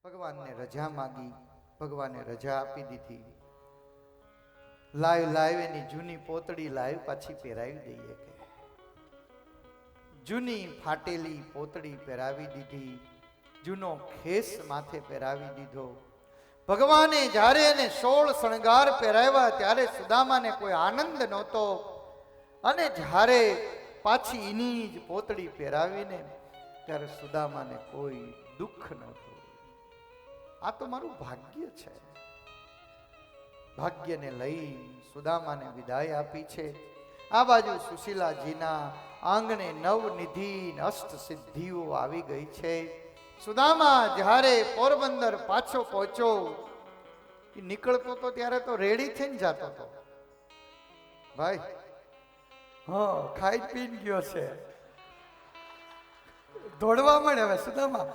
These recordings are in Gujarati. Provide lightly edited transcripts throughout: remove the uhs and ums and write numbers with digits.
ભગવાનને રજા માગી, ભગવાને રજા આપી દીધી. લાવ એની જૂની પોતડી લાવ પાછી પહેરાવી દઈએ કે જૂની ફાટેલી પોતડી પહેરાવી દીધી, જૂનો ખેસ માથે પહેરાવી દીધો. ભગવાને જ્યારે એને 16 શણગાર પહેરાવ્યા ત્યારે સુદામાને કોઈ આનંદ નહોતો, અને જ્યારે પાછી એની જ પોતડી પહેરાવીને ત્યારે સુદામાને કોઈ દુઃખ નહોતું. આ તો મારું ભાગ્ય છે. ભાગ્યને લઈ સુદામાને વિદાય આપી છે. આ બાજુ સુશીલાજીના આંગણે નવનિધિ અષ્ટ સિદ્ધિઓ આવી ગઈ છે. સુદામા જ્યારે પોરબંદર પાછો પહોંચ્યો, નીકળતો તો ત્યારે તો રેડી થઈને જતો હતો. ભાઈ હા, ખાઈ પીને ગયો છે, દોડવા મળે હવે સુદામા.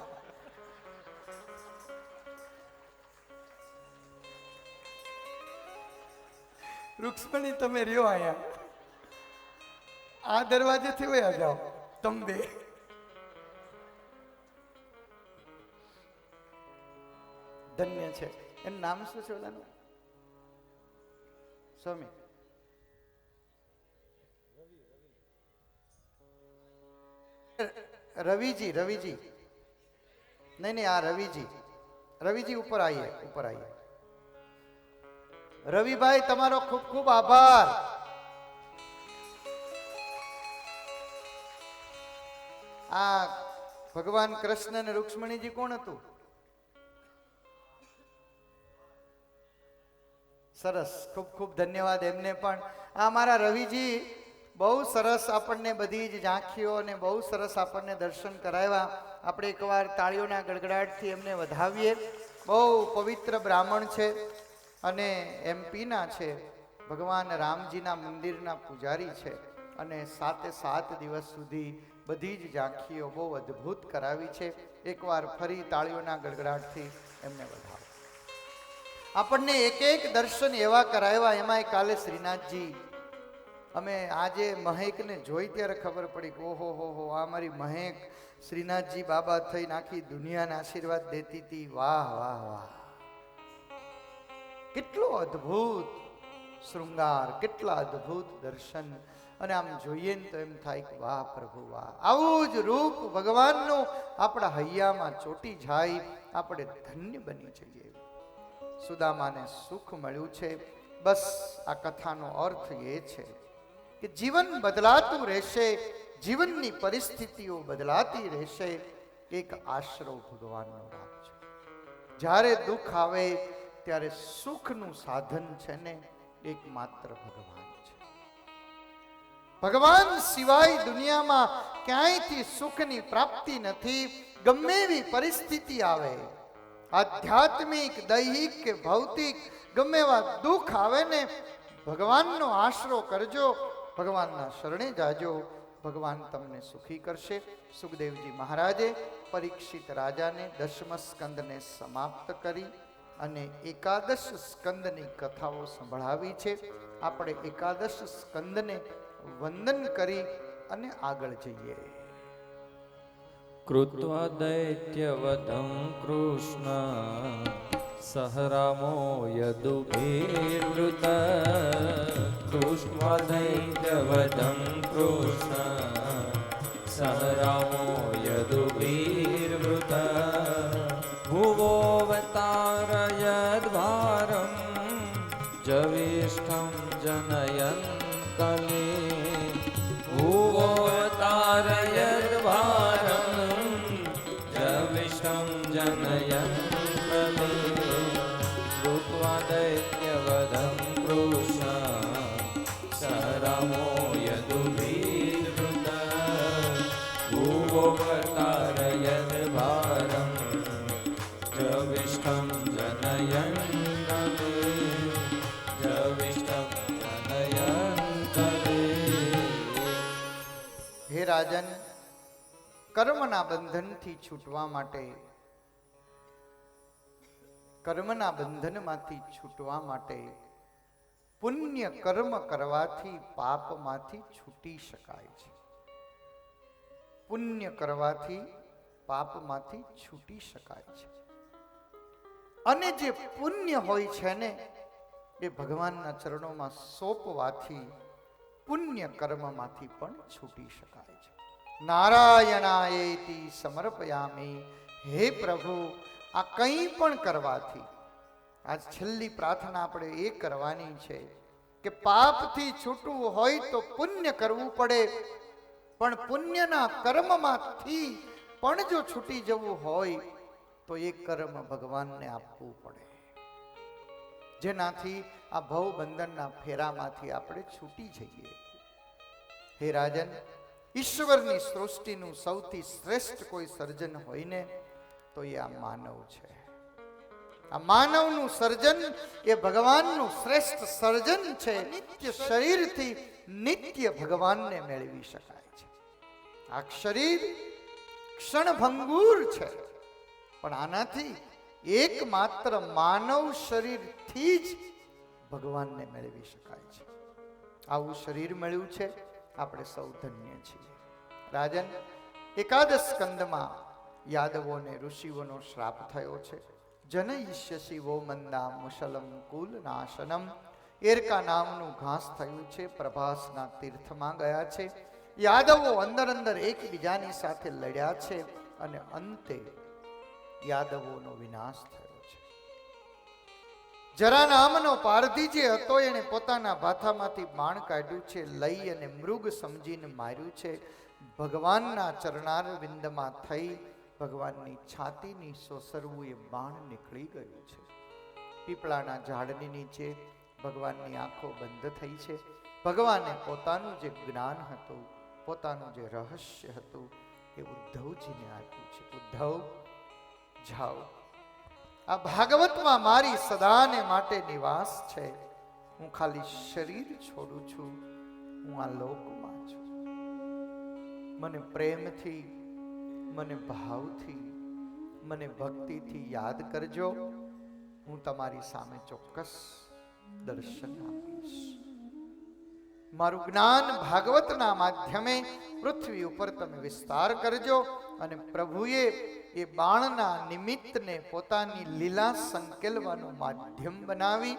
રૂક્ષ્મણી તમે રહ્યો અહીંયા, આ દરવાજેથી વયા જાઓ તમે બે. ધન્ય છે. એનું નામ શું છે ઓલાનું? સ્વામી રવિજી. રવિજી નહીં, આ રવિજી. રવિજી ઉપર આવીએ, ઉપર આવીએ. રવિભાઈ તમારો ખૂબ ખૂબ આભાર. આ ભગવાન કૃષ્ણ અને રૂક્ષ્મણીજી કોણ હતું? સરસ, ખૂબ ખૂબ ધન્યવાદ એમને પણ. આ મારા રવિજી બહુ સરસ આપણને બધી જ ઝાંખીઓ અને બહુ સરસ આપણને દર્શન કરાવ્યા. આપણે એકવાર તાળીઓના ગડગડાટથી એમને વધાવીએ. બહુ પવિત્ર બ્રાહ્મણ છે અને એમપીના છે. ભગવાન રામજીના મંદિરના પૂજારી છે અને 7 દિવસ સુધી બધી જ ઝાંખીઓ બહુ અદ્ભુત કરાવી છે. એકવાર ફરી તાળીઓના ગડગડાટથી એમને વધાવો. આપણને એક દર્શન એવા કરાવ્યા. એમાંય કાલે શ્રીનાથજી, અમે આજે મહેકને જોઈ ત્યારે ખબર પડી કે ઓહો હો, આ મારી મહેક શ્રીનાથજી બાબા થઈ આખી દુનિયાના આશીર્વાદ દેતી હતી. વાહ વાહ વાહ, કેટલો અદ્ભુત શૃંગાર, કેટલા અદ્ભુત દર્શન. અને આમ જોઈએ ને તો એમ થાય કે વાહ પ્રભુ વાહ, આવું જ રૂપ ભગવાનનું આપણા હૈયામાં ચોટી જાય, આપણે ધન્ય બની જઈએ. સુદામાને સુખ મળ્યું છે. બસ આ કથાનો અર્થ એ છે કે જીવન બદલાતું રહેશે, જીવનની પરિસ્થિતિઓ બદલાતી રહેશે. એક આશરો ભગવાનનો રાખજો. જ્યારે દુઃખ આવે ત્યારે સુખનું સાધન છે ને એકમાત્ર ભગવાન છે. ભગવાન સિવાય દુનિયામાં ક્યાંયથી સુખની પ્રાપ્તિ નથી. ગમે એવી પરિસ્થિતિ આવે, આધ્યાત્મિક, દૈહિક કે ભૌતિક, ગમે એવા દુઃખ આવે ને, ભગવાનનો આશરો કરજો, ભગવાનના શરણે જાજો, ભગવાન તમને સુખી કરશે. સુખદેવજી મહારાજે પરીક્ષિત રાજાને 10મ સ્કંદને સમાપ્ત કરી અને 11 સ્કંદની કથાઓ સંભળાવી છે. આપણે 11 સ્કંદને વંદન કરી અને આગળ જઈએ. કૃત્વા દૈત્યવધં કૃષ્ણ સહ રામો યદુભીર્વૃત. કૃષ્ણ દૈત્યવધં કૃષ્ણ સહ રામો યદુભીર્વૃત. ભુવોવતારયદ્ભારં જવિષ્ઠં જનયન કલે. ભુવોવતારયદ્ભારં જવિષ્ઠં જનયન કલે. કૃત્વા દૈત્યવધં કૃષ્ણ સહ રામો યદુભીર્વૃત. ભુવોવતારયદ્ભારં જવિષ્ઠં જનયન કલે. જવિષ્ઠં જનયન કલે. હે રાજન, કર્મના બંધનથી છૂટવા માટે, કર્મના બંધનમાંથી છૂટવા માટે પુણ્ય કર્મ કરવાથી પાપમાંથી છૂટી શકાય છે. પુણ્ય કરવાથી પાપમાંથી છૂટી શકાય છે. અને જે પુણ્ય હોય છે ને એ ભગવાનના ચરણોમાં સોંપવાથી પુણ્ય કર્મમાંથી પણ છૂટી શકાય છે. નારાયણાયેતિ સમર્પયામિ. હે પ્રભુ, આ કંઈ પણ કરવાથી, આજ છેલ્લી પ્રાર્થના આપણે એ કરવાની છે કે પાપથી છૂટવું હોય તો પુણ્ય કરવું પડે, પણ પુણ્યના કર્મમાંથી પણ જો છૂટી જવું હોય તો એ કર્મ ભગવાનને આપવું પડે, જેનાથી આ ભવ બંધનના ફેરામાંથી આપણે છૂટી જઈએ. હે રાજન, ઈશ્વરની સૃષ્ટિનું સૌથી શ્રેષ્ઠ કોઈ સર્જન હોય ને તો એ આ માનવ છે. આ માનવનું સર્જન એ ભગવાનનું શ્રેષ્ઠ સર્જન છે. નિત્ય શરીરથી નિત્ય ભગવાનને મેળવી શકાય છે. આ શરીર ક્ષણભંગુર છે, પણ આનાથી એકમાત્ર માનવ શરીરથી જ ભગવાનને મેળવી શકાય છે. આવું શરીર મળ્યું છે, આપણે સૌ ધન્ય છીએ. રાજન, એકાદશ સ્કંદમાં યાદવોને ઋષિઓનો શ્રાપ થયો છે. જનયિષ્યસી વો મંદા મુશલમ કુલ નાશનમ. એરકા નામનું ઘાસ થયું છે, પ્રભાસના તીર્થમાં ગયા છે. યાદવો અંદર અંદર એકબીજાની સાથે લડ્યા છે અને અંતે યાદવોનો વિનાશ થયો છે. જરા નામનો પારધી જે હતો એણે પોતાના ભાથામાંથી બાણ કાઢ્યું છે, લઈ અને મૃગ સમજીને માર્યું છે. ભગવાનના ચરણારવિંદમાં થઈ ભગવાનની છાતીની સોસરવું એ બાણ નીકળી ગયું છે. પીપળાના ઝાડની નીચે ભગવાનની આંખો બંધ થઈ છે. ભગવાને પોતાનું જે જ્ઞાન હતું, પોતાનું જે રહસ્ય હતું એ ઉદ્ધવજીને આપ્યું છે. ઉદ્ધવ, જાઓ, આ ભાગવતમાં મારી સદાને માટે નિવાસ છે. હું ખાલી શરીર છોડું છું, હું આ લોકમાં છું. મને પ્રેમથી, મને ભાવથી, મને ભક્તિથી યાદ કરજો. હું તમારી સામે ચોક્કસ દર્શન આપીશ. મારું જ્ઞાન ભાગવતના માધ્યમે પૃથ્વી ઉપર તમે વિસ્તાર કરજો. અને પ્રભુએ એ બાણના નિમિત્તને પોતાની લીલા સંકેલવાનું માધ્યમ બનાવી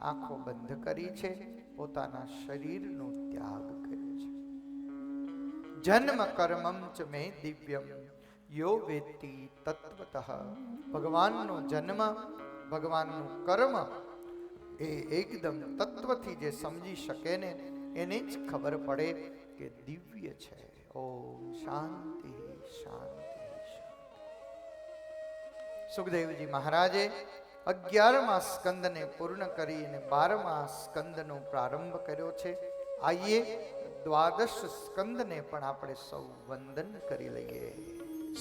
આંખો બંધ કરી છે, પોતાના શરીરનો ત્યાગ કર્યો છે. જન્મ કર્મમ ચ મે દિવ્યમ યો વેત્તિ તત્વતઃ. ભગવાનનો જન્મ, ભગવાનનું કર્મ એ એકદમ તત્વથી જે સમજી શકે ને એને જ ખબર પડે કે દિવ્ય છે. ઓમ શાંતિ શાંતિ. સુખદેવજી મહારાજે 11મા સ્કંદને પૂર્ણ કરી અને 12મા સ્કંદનો પ્રારંભ કર્યો છે. આઈએ દ્વાદશ સ્કંદને પણ આપણે સૌ વંદન કરી લઈએ.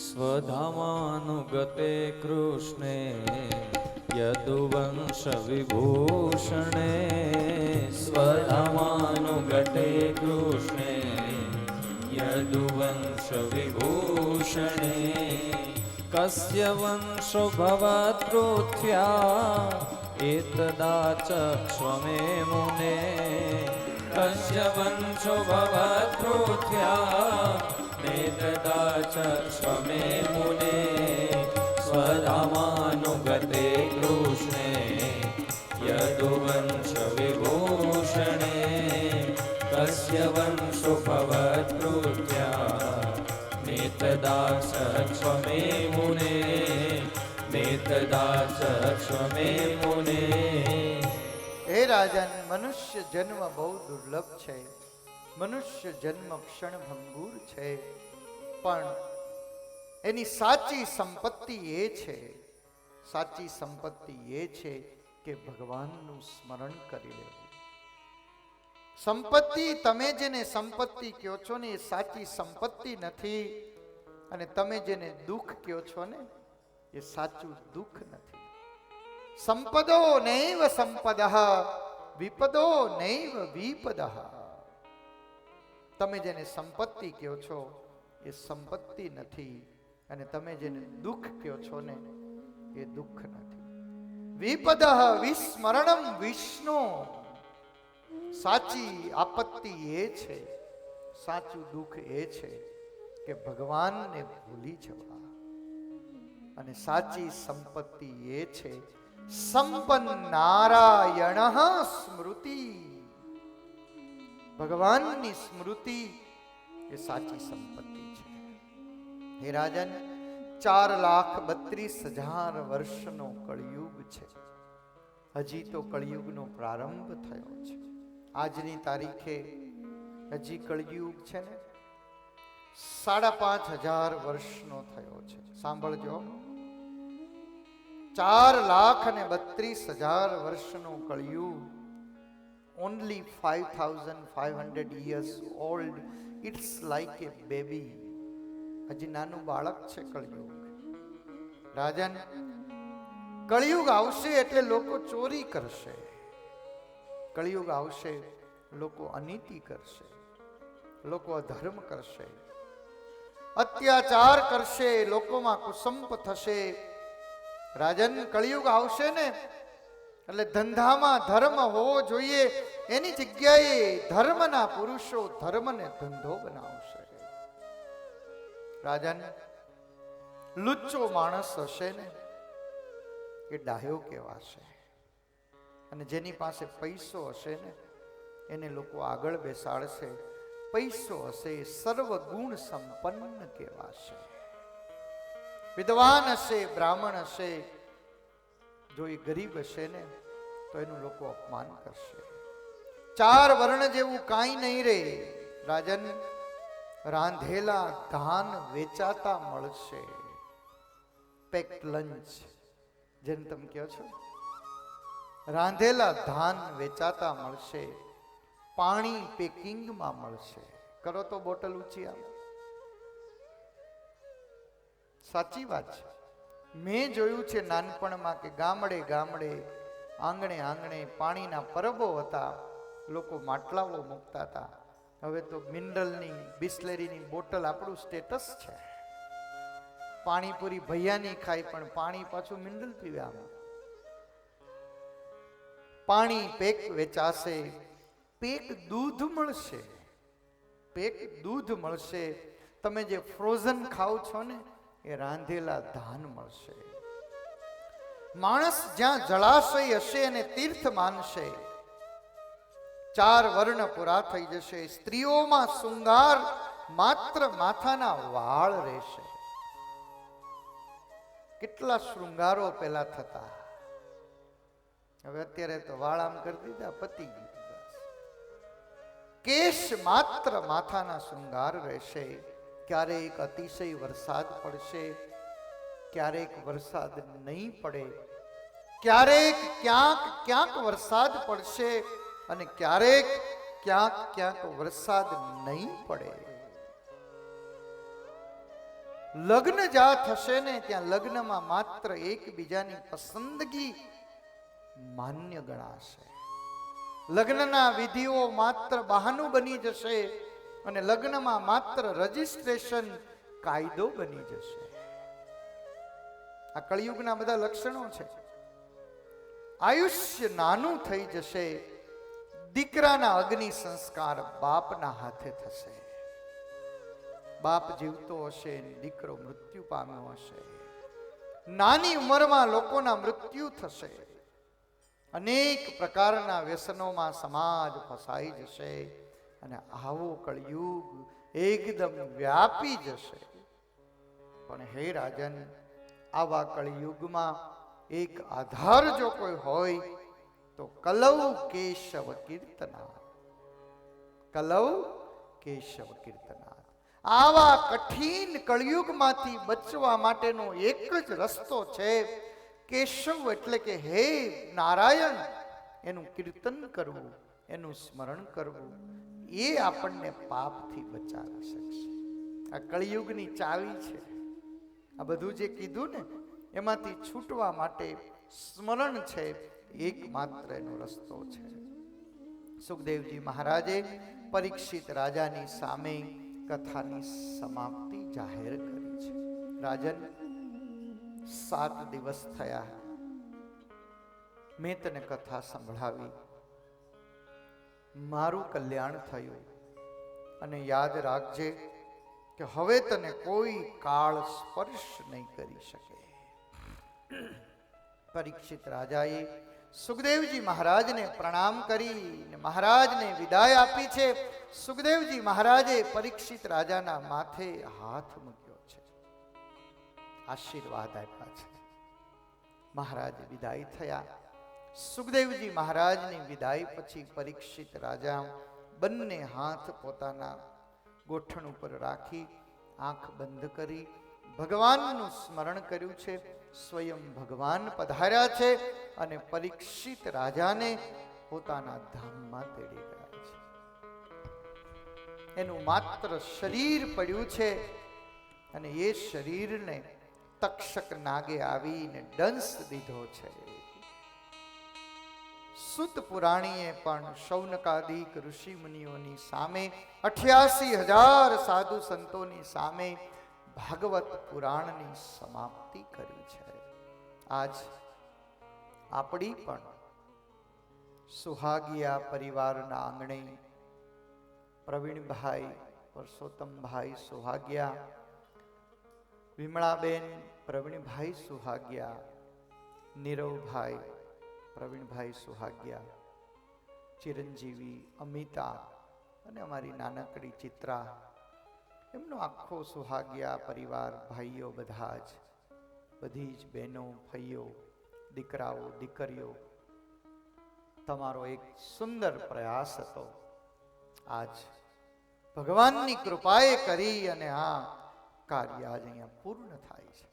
સ્વધામાનુગતે કૃષ્ણે યદુવંશ વિભૂષણે. સ્વધામાનુગતે કૃષ્ણે યદુવંશ વિભૂષણે. કસ્ય વંશો ભવત્પૃથ્વ્યા એતદા ચક્ષ્વમે મુને. કસ્ય વંશો ભવત્પૃથ્વ્યા એતદા ચક્ષ્વમે મુને. સ્વધામાનુગતે કૃષ્ણે યદુવંશ વિભૂષણે. કસ્ય વંશો ભવત્પૃથ્વ્યા મેતદા ચક્ષ્વમે મુને. મેતદા ચક્ષ્વમે મુને. હે રાજન, મનુષ્ય જન્મ બહુ દુર્લભ છે. મનુષ્ય જન્મ ક્ષણભંગુર છે, પણ એની સાચી સંપત્તિ એ છે, સાચી સંપત્તિ એ છે કે ભગવાનનું સ્મરણ કરી લેવું. સંપત્તિ, તમે જેને સંપત્તિ કહો છો ને એ સાચી સંપત્તિ નથી, અને તમે જેને દુઃખ કહો છો ને એ સાચું દુઃખ નથી. સંપદો નૈવ સંપદઃ વિપદો નૈવ વિપદઃ. તમે જેને સંપત્તિ કહો છો એ સંપત્તિ નથી, અને તમે જેને દુઃખ કહો છો ને એ દુઃખ નથી. વિપદઃ વિસ્મરણમ વિષ્ણુ. સાચી આપત્તિ એ છે, સાચું દુઃખ એ છે કે ભગવાનને ભૂલી જવા. અને સાચી સંપત્તિ એ છે સંપન્ન નારાયણ સ્મૃતિ. ભગવાનની સ્મૃતિ એ સાચી સંપત્તિ છે. હે રાજન, 4,32,000 વર્ષનો કળિયુગ છે. હજી તો કળિયુગનો પ્રારંભ થયો છે. આજની તારીખે હજી કળિયુગ છે ને 5,500 વર્ષનો થયો છે. સાંભળજો, 4,32,000 વર્ષનો કળિયુગ. only 5,500 years old. It's like a baby. હજી નાનું બાળક છે કળિયુગ. રાજન, કળિયુગ આવશે એટલે લોકો ચોરી કરશે. કળિયુગ આવશે, લોકો અનીતિ કરશે, લોકો અધર્મ કરશે, અત્યાચાર કરશે, લોકોમાં કુસંપ થશે. રાજન, કળિયુગ આવશે ને એટલે ધંધામાં ધર્મ હોવો જોઈએ, એની જગ્યાએ ધર્મના પુરુષો ધર્મને ધંધો બનાવશે. રાજન, લુચ્ચો માણસ હશે ને એ ડાહ્યો કહેવાશે, અને જેની પાસે પૈસો હશે ને એને લોકો આગળ બેસાડશે. પૈસો હશે એ સર્વ ગુણ સંપન્ન કહેવાશે. વિદ્વાન હશે, બ્રાહ્મણ હશે, જો એ ગરીબ હશે ને તો એનું લોકો અપમાન કરશે. 4 વર્ણ જેવું કાંઈ નહીં રે. રાજન, રાંધેલા ધાન વેચાતા મળશે. પેક્ડ લંચ જેને તમે કહો છો, રાંધેલા ધાન વેચાતા મળશે. પાણી પેકિંગમાં મળશે. કરો તો બોટલ ઊંચી આવે. સાચી વાત છે. મેં જોયું છે નાનપણમાં કે ગામડે ગામડે, આંગણે આંગણે પાણીના પરબો હતા. લોકો માટલાઓ મૂકતા હતા. હવે તો મિનરલની, બિસ્લેરીની બોટલ આપણું સ્ટેટસ છે. પાણીપુરી ભૈયાની ખાય પણ પાણી પાછું મિનરલ પીવે. આમ પાણી પેક વેચાશે. પેક દૂધ મળશે. પેક દૂધ મળશે. તમે જે ફ્રોઝન ખાઓ છો ને એ રાંધેલા ધાન મળશે. માણસ જ્યાં જળાશય હશે એને તીર્થ માનશે. 4 વર્ણ પૂરા થઈ જશે. સ્ત્રીઓમાં શૃંગાર માત્ર માથાના વાળ રહેશે. કેટલા શૃંગારો પહેલા થતા, હવે અત્યારે તો વાળ આમ કરી દીધા, પતી ગયું. કેશ માત્ર માથાના શૃંગાર રહેશે. ક્યારેક અતિશય વરસાદ પડશે, ક્યારેક વરસાદ નહીં પડે, ક્યારેક ક્યાંક ક્યાંક વરસાદ પડશે અને ક્યારેક ક્યાંક ક્યાંક વરસાદ નહીં પડે. લગ્ન જ્યાં થશે ને ત્યાં લગ્નમાં માત્ર એકબીજાની પસંદગી માન્ય ગણાશે. લગ્નના વિધિઓ માત્ર બહાનું બની જશે અને લગ્નમાં માત્ર રજિસ્ટ્રેશન કાયદો બની જશે. આ કળિયુગના બધા લક્ષણો છે. આયુષ્ય નાનું થઈ જશે. દીકરાના અગ્નિ સંસ્કાર બાપના હાથે થશે. બાપ જીવતો હશે, દીકરો મૃત્યુ પામ્યો હશે. નાની ઉંમરમાં લોકોના મૃત્યુ થશે. અનેક પ્રકારના વ્યસનોમાં સમાજ ફસાઈ જશે અને આવો કળિયુગ એકદમ વ્યાપી જશે. પણ હે રાજન, આવા કળિયુગમાં એક આધાર જો કોઈ હોય તો કલૌ કેશવ કીર્તના. કલૌ કેશવ કીર્તના. આવા કઠિન કળિયુગમાંથી બચવા માટેનો એક જ રસ્તો છે. કેશવ એટલે કે હે નારાયણ, એનું કીર્તન કરવું, એનું સ્મરણ કરવું. એ આપણને પાપથી બચાવી શકશે. આ કળિયુગની ચાવી છે. આ બધું જે કીધું ને એમાંથી છૂટવા માટે સ્મરણ છે એકમાત્ર એનો રસ્તો છે. સુખદેવજી મહારાજે પરીક્ષિત રાજાની સામે કથાની સમાપ્તિ જાહેર કરી છે. રાજન, 7 દિવસ થયા મેં તને કથા સંભળાવી. મારું કલ્યાણ થયું. અને યાદ રાખજે કે હવે તને કોઈ કાળ સ્પર્શ નહીં કરી શકે. પરીક્ષિત રાજાએ સુખદેવજી મહારાજને પ્રણામ કરી મહારાજને વિદાય આપી છે. સુખદેવજી મહારાજે પરીક્ષિત રાજાના માથે હાથ મૂક્યો છે, આશીર્વાદ આપ્યા છે. મહારાજ વિદાય થયા. સુખદેવજી મહારાજની વિદાય પછી પરીક્ષિત રાજા બંને હાથ પોતાના ગોઠણ ઉપર રાખી આંખ બંધ કરી ભગવાનનું સ્મરણ કર્યું છે. સ્વયં ભગવાન પધાર્યા છે અને પરીક્ષિત રાજાને પોતાના ધામમાં તેડી ગયા છે. એનું માત્ર શરીર પડ્યું છે અને એ શરીરને તક્ષક નાગે આવીને દંશ દીધો છે. સુત પુરાણીએ પણ શૌનકાદિક ઋષિ મુનિઓની સામે 88,000 સાધુ સંતોની સામે ભાગવત પુરાણની સમાપ્તિ કરી છે. આજ આપણી પણ સુહાગિયા પરિવારના આંગણે પ્રવીણભાઈ પરસોત્તમભાઈ સુહાગિયા, વિમળાબેન પ્રવીણભાઈ સુહાગિયા, નીરવભાઈ પ્રવીણભાઈ સુહાગિયા, ચિરંજીવી અમિતા અને અમારી નાનકડી ચિત્રા, એમનો આખો સુહાગિયા પરિવાર, ભાઈઓ બધા જ, બધી જ બહેનો, ભાઈઓ, દીકરાઓ, દીકરીઓ, તમારો એક સુંદર પ્રયાસ હતો. આજ ભગવાનની કૃપાએ કરી અને આ કાર્ય આજ અહીંયા પૂર્ણ થાય છે,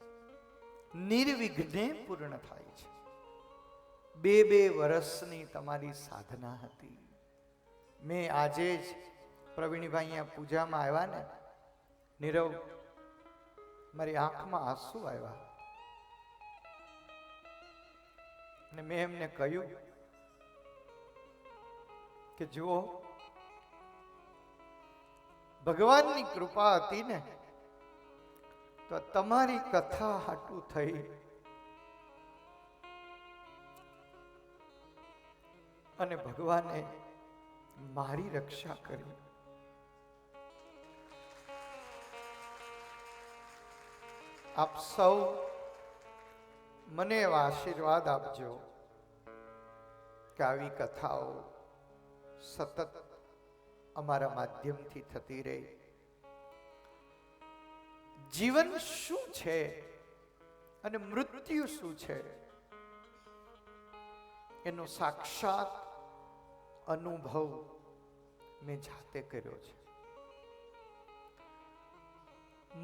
નિર્વિઘ્ને પૂર્ણ થાય છે. 2 વર્ષની તમારી સાધના હતી. મેં આજે જ પ્રવીણભાઈ અહીંયા પૂજામાં આવ્યા ને, નીરવ, મારી આંખમાં આંસુ આવ્યા અને મેં એમને કહ્યું કે જુઓ, ભગવાનની કૃપા હતી ને તો તમારી કથા હાટું થઈ અને ભગવાને મારી રક્ષા કરી. આપ સૌ મને એવા આશીર્વાદ આપજો કે આવી કથાઓ સતત અમારા માધ્યમથી થતી રહે. જીવન શું છે અને મૃત્યુ શું છે એનો સાક્ષાત અનુભવ મેં જાતે કર્યો છે.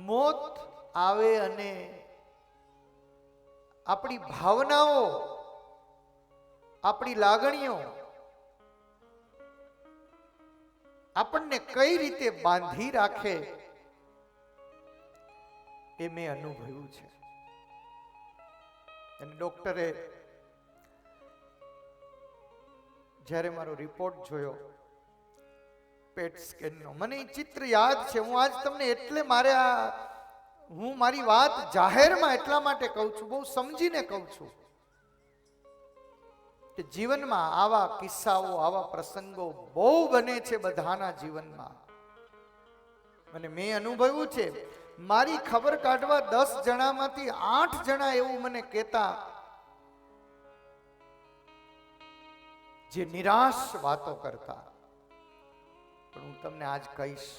મોત આવે અને આપણી ભાવનાઓ, આપણી લાગણીઓ આપણને કઈ રીતે બાંધી રાખે એ મેં અનુભવ્યું છે. અને ડોક્ટરે જ્યારે મારો રિપોર્ટ જોયો પેટ સ્કેનનો, મને એ ચિત્ર યાદ છે. હું આજ તમને એટલે હું મારી વાત જાહેરમાં એટલા માટે કહું છું, બહુ સમજીને કહું છું કે જીવનમાં આવા કિસ્સાઓ, આવા પ્રસંગો બહુ બને છે બધાના જીવનમાં. અને મેં અનુભવ્યું છે. મારી ખબર કાઢવા 10 જણામાંથી 8 જણા એવું મને કહેતા જે નિરાશ વાતો કરતા. પણ હું તમને આજ કહીશ,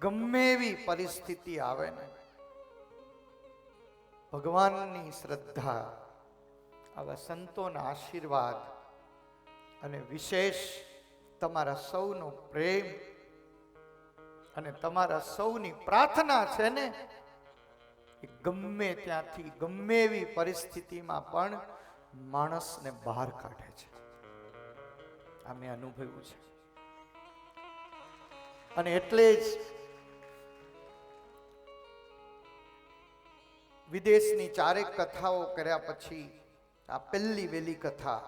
ગમે એવી પરિસ્થિતિ આવે ને, ભગવાનની શ્રદ્ધા, આવા સંતોના આશીર્વાદ અને વિશેષ તમારા સૌનો પ્રેમ અને તમારા સૌની પ્રાર્થના છે ને, એ ગમે ત્યાંથી, ગમે એવી પરિસ્થિતિમાં પણ માણસને બહાર કાઢે છે. આ મેં અનુભવ્યું છે. અને એટલે જ વિદેશની 4 કથાઓ કર્યા પછી આ પહેલી વહેલી કથા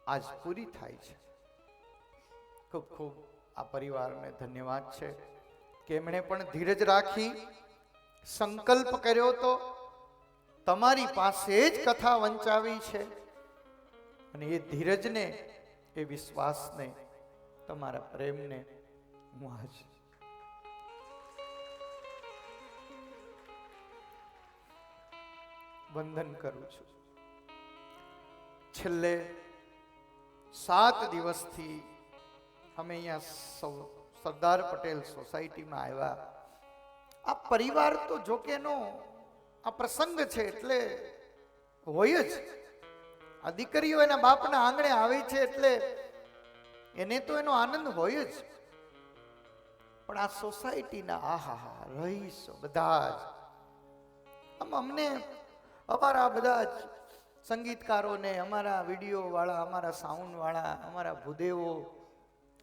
આજ પૂરી થાય છે. ખૂબ ખૂબ આ પરિવારને ધન્યવાદ છે કે એમણે પણ ધીરજ રાખી, સંકલ્પ કર્યો તો તમારી પાસે જ કથા વંચાવી છે. અને એ ધીરજને, એ વિશ્વાસને, તમારા પ્રેમને હું આજ વંદન કરું છું. છેલ્લે 7 દિવસથી અમે અહીંયા સૌ સરદાર પટેલ સોસાયટીમાં આવ્યા. આ પરિવાર તો જોકેનો આ પ્રસંગ છે એટલે હોય જ. આ દીકરીઓ એના બાપના આંગણે આવે છે એટલે એને તો એનો આનંદ હોય જ. પણ આ સોસાયટીના આહા રહીશો બધા જ અમને અમારા બધા જ સંગીતકારોને, અમારા વિડીયો વાળા, અમારા સાઉન્ડ વાળા, અમારા ભૂદેવો,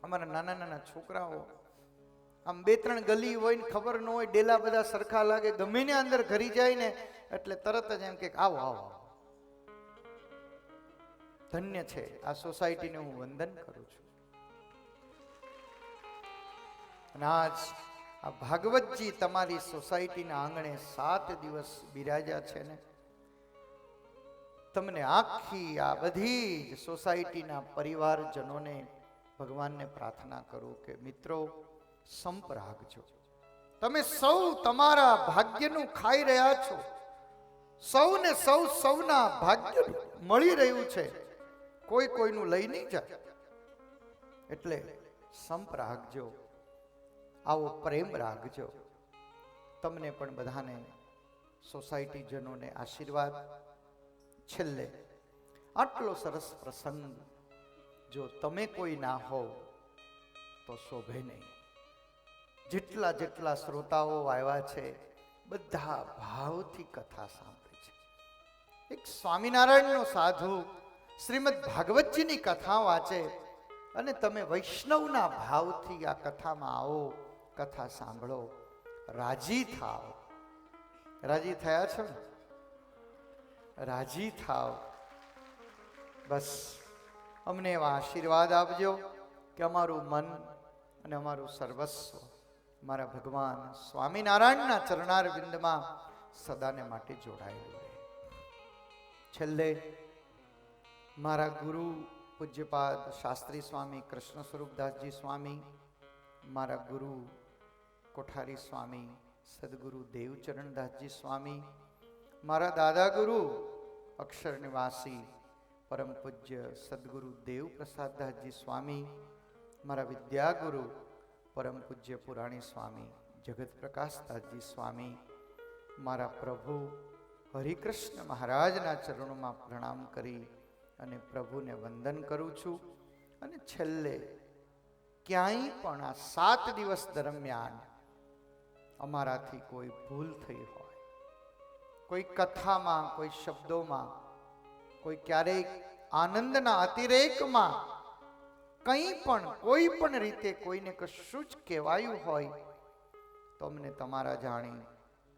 અમારા નાના નાના છોકરાઓ, આમ 2-3 ગલી હોય ને ખબર ન હોય, ડેલા બધા સરખા લાગે, ગમે ને અંદર ઘરી જાય ને એટલે તરત જ એમ કે આવો આવો. ધન્ય છે આ સોસાયટીને હું વંદન કરું છું. અને આજ આ ભાગવતજી તમારી સોસાયટીના આંગણે 7 દિવસ બિરાજ્યા છે ને, તમને આખી આ બધી જ સોસાયટીના પરિવારજનોને ભગવાનને પ્રાર્થના કરું કે મિત્રો સંપ રાખજો. તમે સૌ તમારા ભાગ્યનું ખાઈ રહ્યા છો. સૌને સૌના ભાગ્ય મળી રહ્યું છે, કોઈ કોઈનું લઈ નહીં જાય. એટલે સંપ રાખજો, આવો પ્રેમ રાખજો. તમને પણ બધાને સોસાયટી જનોને આશીર્વાદ. છેલ્લે આટલો સરસ પ્રસંગ જો તમે કોઈ ના હોવ તો શોભે નહીં. જેટલા જેટલા શ્રોતાઓ આવ્યા છે બધા ભાવથી કથા સાંભળે છે. એક સ્વામિનારાયણનો સાધુ શ્રીમદ ભાગવતજીની કથા વાંચે અને તમે વૈષ્ણવના ભાવથી આ કથામાં આવો, કથા સાંભળો, રાજી થાવ. રાજી થયા છો ને? રાજી થાવ. બસ અમને એવા આશીર્વાદ આપજો કે અમારું મન અને અમારું સર્વસ્વ મારા ભગવાન સ્વામિનારાયણના ચરણારવિંદમાં સદાને માટે જોડાયેલું રહે. છેલ્લે મારા ગુરુ પૂજ્યપાદ શાસ્ત્રી સ્વામી કૃષ્ણ સ્વરૂપદાસજી સ્વામી, મારા ગુરુ કોઠારી સ્વામી સદગુરુ દેવચરણદાસજી સ્વામી, મારા દાદા ગુરુ અક્ષર નિવાસી પરમ પૂજ્ય સદગુરુ દેવ પ્રસાદદાસજી સ્વામી, મારા વિદ્યાગુરુ પરમ પૂજ્ય પુરાણી સ્વામી જગત પ્રકાશદાસજી સ્વામી, મારા પ્રભુ હરિકૃષ્ણ મહારાજના ચરણોમાં પ્રણામ કરી અને પ્રભુને વંદન કરું છું. અને છેલ્લે ક્યાંય પણ આ 7 દિવસ દરમિયાન અમારાથી કોઈ ભૂલ થઈ હોય, કોઈ કથામાં, કોઈ શબ્દોમાં, કોઈ ક્યારેક આનંદના અતિરેકમાં કંઈ પણ કોઈ પણ રીતે કોઈને કશું જ કહેવાયું હોય તો અમને તમારા જાણી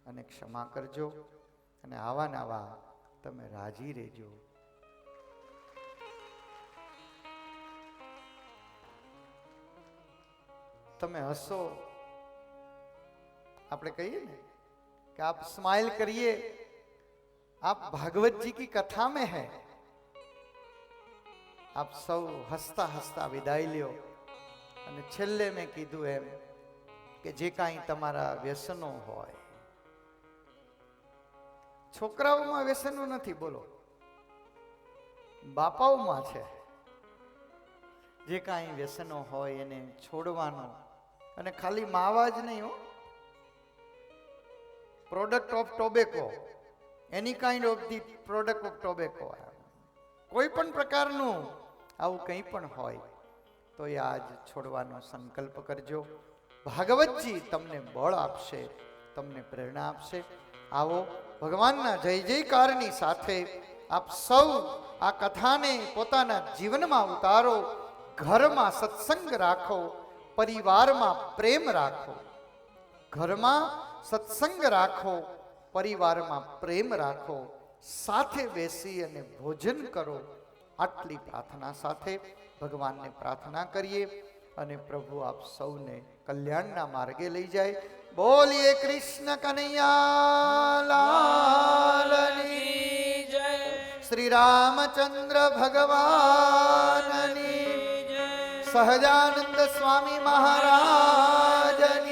અને ક્ષમા કરજો. અને આવા નવા તમે રાજી રહેજો. તમે હસો, આપણે કહીએ ને कि आप स्माइल करिए, आप भागवत जी की कथा में है. आप सब हसता हसता विदाई ल्यो. અને છેલ્લે મેં કીધું એમ કે જે કાંઈ તમારા વ્યસનો હોય, છોકરાઓમાં વ્યસનો નથી, બોલો બાપાઓમાં છે. જે કાંઈ વ્યસનો હોય એને છોડવાનો. અને ખાલી માવા જ નહીં હો, product of tobacco, any kind of the product of tobacco, કોઈ પણ પ્રકારનું આવું કંઈ પણ હોય તો એ આજ છોડવાનો સંકલ્પ કરજો. ભાગવતજી તમને બળ આપશે, તમને પ્રેરણા આપશે. આવો ભગવાનના જય જયકારની સાથે આપ સૌ આ કથાને પોતાના જીવનમાં ઉતારો. ઘરમાં સત્સંગ રાખો, પરિવારમાં પ્રેમ રાખો. ઘરમાં સત્સંગ રાખો, પરિવારમાં પ્રેમ રાખો, સાથે બેસી અને ભોજન કરો. આટલી પ્રાર્થના સાથે ભગવાનને પ્રાર્થના કરીએ અને પ્રભુ આપ સૌને કલ્યાણના માર્ગે લઈ જાય. બોલીએ કૃષ્ણ કનૈયા લાલની જય, શ્રી રામચંદ્ર ભગવાનની, સહજાનંદ સ્વામી મહારાજની.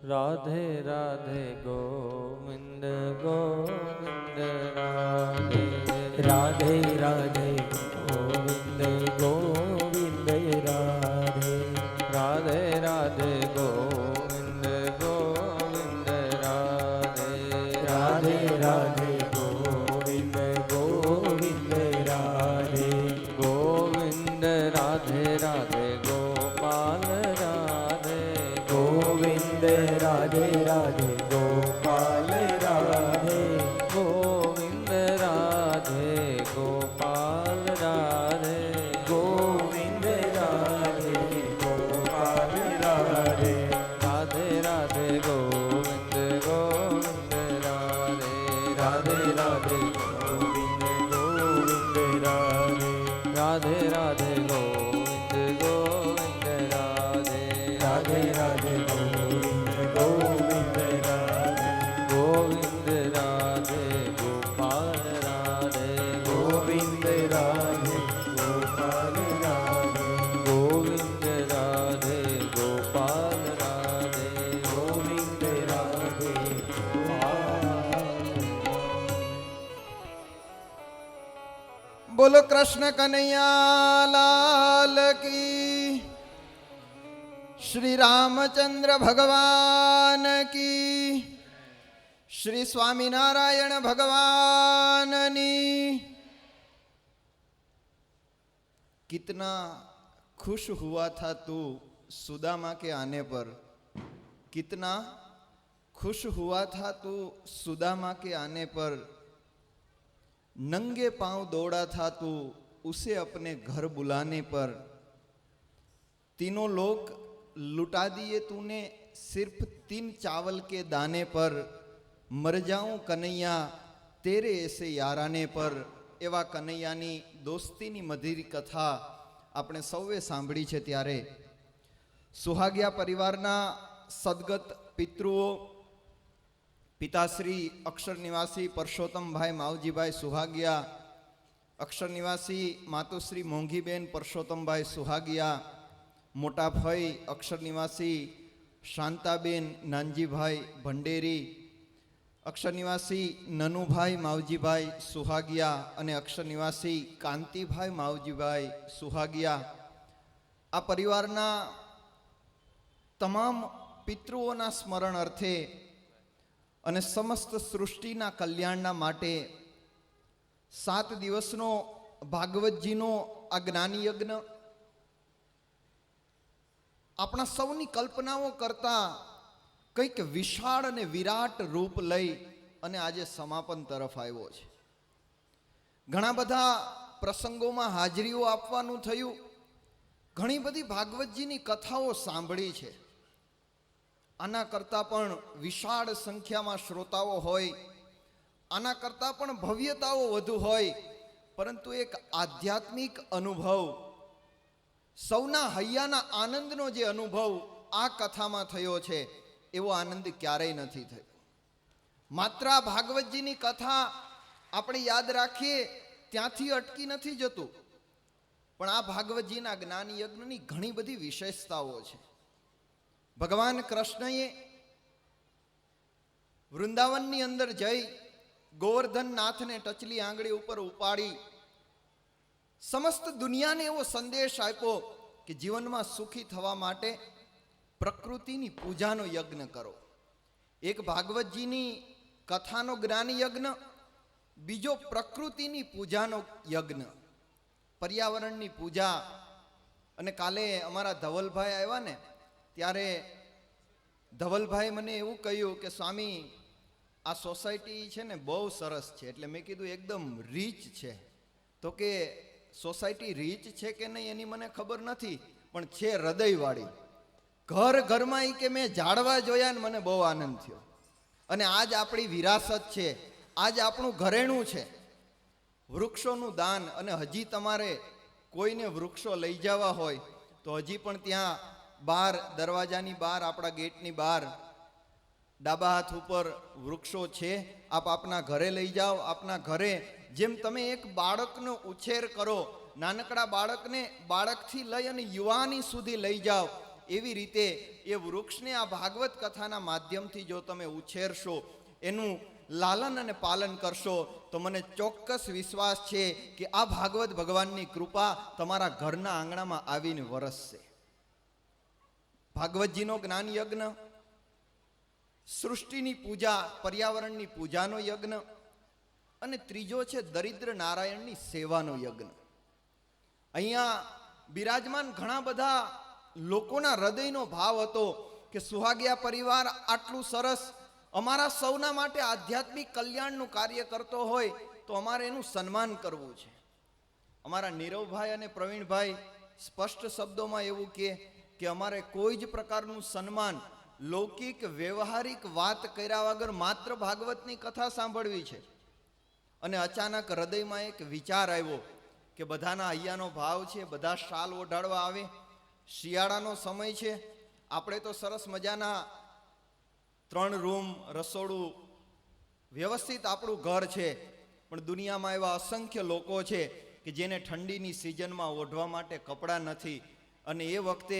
રાધે રાધે ગોવિંદ ગોવિંદ રાધે રાધે રાધે ગોવિંદ ગોવિંદ રાધે રાધે રાધે ગોવિંદ ગોવિંદ રાધે રાધે રાધે ગોવિંદ ગોવિંદ રાધે ગોવિંદ રાધે રાધે ગોપાલ રાધે ગોવિંદ રાધે રાધે ગોપાલ રાધે ગોવિંદ રાધે ગોપાલ રાધે ગોવિંદ રાધે ગોપાલ રાધે રાધે રાધે ગોવિંદ ગોવિંદ રાધે રાધે રાધે ગોવિંદ ગોવિંદ રાધે રાધે રાધે ગોવિંદ ગોવિંદ રાધે રાધે રાધે ગોવિંદ ગોવિંદ રાધે ગોવિંદ રાધે ગોપાલ રાધે ગોવિંદ રાધે ગોપાલ રાધે ગોવિંદ રાધે ગોપાલ રાધે ગોવિંદ રાધે બોલો કૃષ્ણ કનૈયા લાલ કી, શ્રી રામચંદ્ર ભગવાન की, श्री स्वामीनारायण भगवाननी। कितना खुश हुआ था तू सुदामा के आने पर, कितना खुश हुआ था तू सुदामा के आने पर, नंगे पांव दौड़ा था तू उसे अपने घर बुलाने पर, तीनों लोग लुटा दिए तूने सिर्फ 3 चावल के दाने पर, मर जाऊं कन्हैया तेरे ऐसे याराने पर। एवा कन्हैयानी दोस्तीनी मधुर कथा આપણે સૌએ સાંભળી છે। ત્યારે સુહાગિયા પરિવારના સદગત પિતૃઓ પિતાશ્રી અક્ષર નિવાસી પરસોત્તમભાઈ માવજીભાઈ સુહાગિયા, અક્ષર નિવાસી માતુશ્રી મોંઘીબેન પરસોત્તમભાઈ સુહાગિયા, મોટા ભાઈ અક્ષર નિવાસી શાંતાબેન નાનજીભાઈ ભંડેરી, અક્ષર નિવાસી નનુભાઈ માવજીભાઈ સુહાગિયા અને અક્ષર નિવાસી કાંતિભાઈ માવજીભાઈ સુહાગિયા, આ પરિવારના તમામ પિતૃઓના સ્મરણ અર્થે અને સમસ્ત સૃષ્ટિના કલ્યાણના માટે 7 દિવસનો ભાગવતજીનો આ જ્ઞાની યજ્ઞ આપણા સૌની કલ્પનાઓ કરતા કંઈક વિશાળ અને વિરાટ રૂપ લઈ અને આજે સમાપન તરફ આવ્યો છે। ઘણા બધા પ્રસંગોમાં હાજરીઓ આપવાનું થયું, ઘણી બધી ભાગવતજીની કથાઓ સાંભળી છે। આના કરતાં પણ વિશાળ સંખ્યામાં શ્રોતાઓ હોય, આના કરતાં પણ ભવ્યતાઓ વધુ હોય, પરંતુ એક આધ્યાત્મિક અનુભવ, સૌના હૈયાના આનંદનો જે અનુભવ આ કથામાં થયો છે એવો આનંદ ક્યારેય નથી થયો। માત્ર આ ભાગવતજીની કથા આપણે યાદ રાખીએ ત્યાંથી અટકી નથી જતું, પણ આ ભાગવતજીના જ્ઞાની યજ્ઞની ઘણી બધી વિશેષતાઓ છે। ભગવાન કૃષ્ણએ વૃંદાવનની અંદર જઈ ગોવર્ધન નાથને ટચલી આંગળી ઉપર ઉપાડી સમસ્ત દુનિયાને એવો સંદેશ આપ્યો કે જીવનમાં સુખી થવા માટે પ્રકૃતિની પૂજાનો યજ્ઞ કરો। એક ભાગવતજીની કથાનો જ્ઞાની યજ્ઞ, બીજો પ્રકૃતિની પૂજાનો યજ્ઞ, પર્યાવરણની પૂજા। અને કાલે અમારા ધવલભાઈ આવ્યા ને ત્યારે ધવલભાઈ મને એવું કહ્યું કે સ્વામી આ સોસાયટી છે ને બહુ સરસ છે। એટલે મેં કીધું એકદમ રીચ છે। તો કે સોસાયટી રીચ છે કે નહીં એની મને ખબર નથી, પણ છે હૃદયવાળી। ઘર ઘરમાં એ કે મેં ઝાડવા જોયા ને મને બહુ આનંદ થયો। અને આજ આપણી વિરાસત છે, આજ આપણું ઘરેણું છે વૃક્ષોનું દાન। અને હજી તમારે કોઈને વૃક્ષો લઈ જવા હોય તો હજી પણ ત્યાં બહાર દરવાજાની બહાર, આપણા ગેટની બહાર ડાબા હાથ ઉપર વૃક્ષો છે। આપ આપના ઘરે લઈ જાઓ। આપના ઘરે જેમ તમે એક બાળકનો ઉછેર કરો, નાનકડા બાળકને બાળકથી લઈ અને યુવાની સુધી લઈ જાઓ, એવી રીતે એ વૃક્ષને આ ભાગવત કથાના માધ્યમથી જો તમે ઉછેરશો, એનું લાલન અને પાલન કરશો, તો મને ચોક્કસ વિશ્વાસ છે કે આ ભાગવત ભગવાનની કૃપા તમારા ઘરના આંગણામાં આવીને વરસશે. ભાગવતજીનો જ્ઞાન યજ્ઞ, સૃષ્ટિની પૂજા, પર્યાવરણની પૂજાનો યજ્ઞ, અને ત્રીજો છે દરિદ્ર નારાયણની સેવાનો યજ્ઞ. અહીંયા બિરાજમાન ઘણા બધા લોકોના હૃદયનો ભાવ હતો કે સુહાગિયા પરિવાર આટલું સરસ અમારા સૌના માટે આધ્યાત્મિક કલ્યાણનું કાર્ય કરતો હોય તો અમારે એનું સન્માન કરવું છે. અમારા નીરવભાઈ અને પ્રવીણભાઈ સ્પષ્ટ શબ્દોમાં એવું કે અમારે કોઈ જ પ્રકારનું સન્માન લૌકિક વ્યવહારિક વાત કર્યા વગર માત્ર ભાગવતની કથા સાંભળવી છે. અને અચાનક હૃદયમાં એક વિચાર આવ્યો કે બધાના અહીંયાનો ભાવ છે, બધા શાલ ઓઢાડવા આવે, શિયાળાનો સમય છે, આપણે તો સરસ મજાના 3 રૂમ, રસોડું, વ્યવસ્થિત આપણું ઘર છે, પણ દુનિયામાં એવા અસંખ્ય લોકો છે કે જેને ઠંડીની સિઝનમાં ઓઢવા માટે કપડાં નથી. અને એ વખતે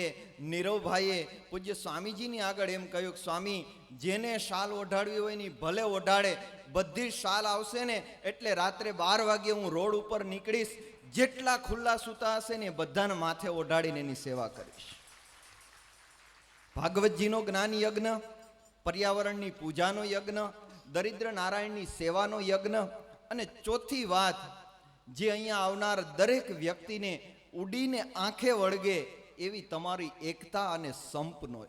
નીરવભાઈએ પૂજ્ય સ્વામીજીની આગળ એમ કહ્યું કે સ્વામી, જેને શાલ ઓઢાડવી હોય ની ભલે ઓઢાડે, બધી શાલ આવશે ને એટલે રાત્રે 12 વાગે હું રોડ ઉપર નીકળીશ, જેટલા ખુલ્લા સૂતા હશે ને બધાને માથે ઓઢાડીને એની સેવા કરીશ. ભાગવતજીનો જ્ઞાન યજ્ઞ, પર્યાવરણની પૂજાનો યજ્ઞ, દરિદ્ર નારાયણની સેવાનો યજ્ઞ, અને ચોથી વાત, જે અહીંયા આવનાર દરેક વ્યક્તિને ઉડીને આંખે વળગે એવી તમારી એકતા અને સંપનો.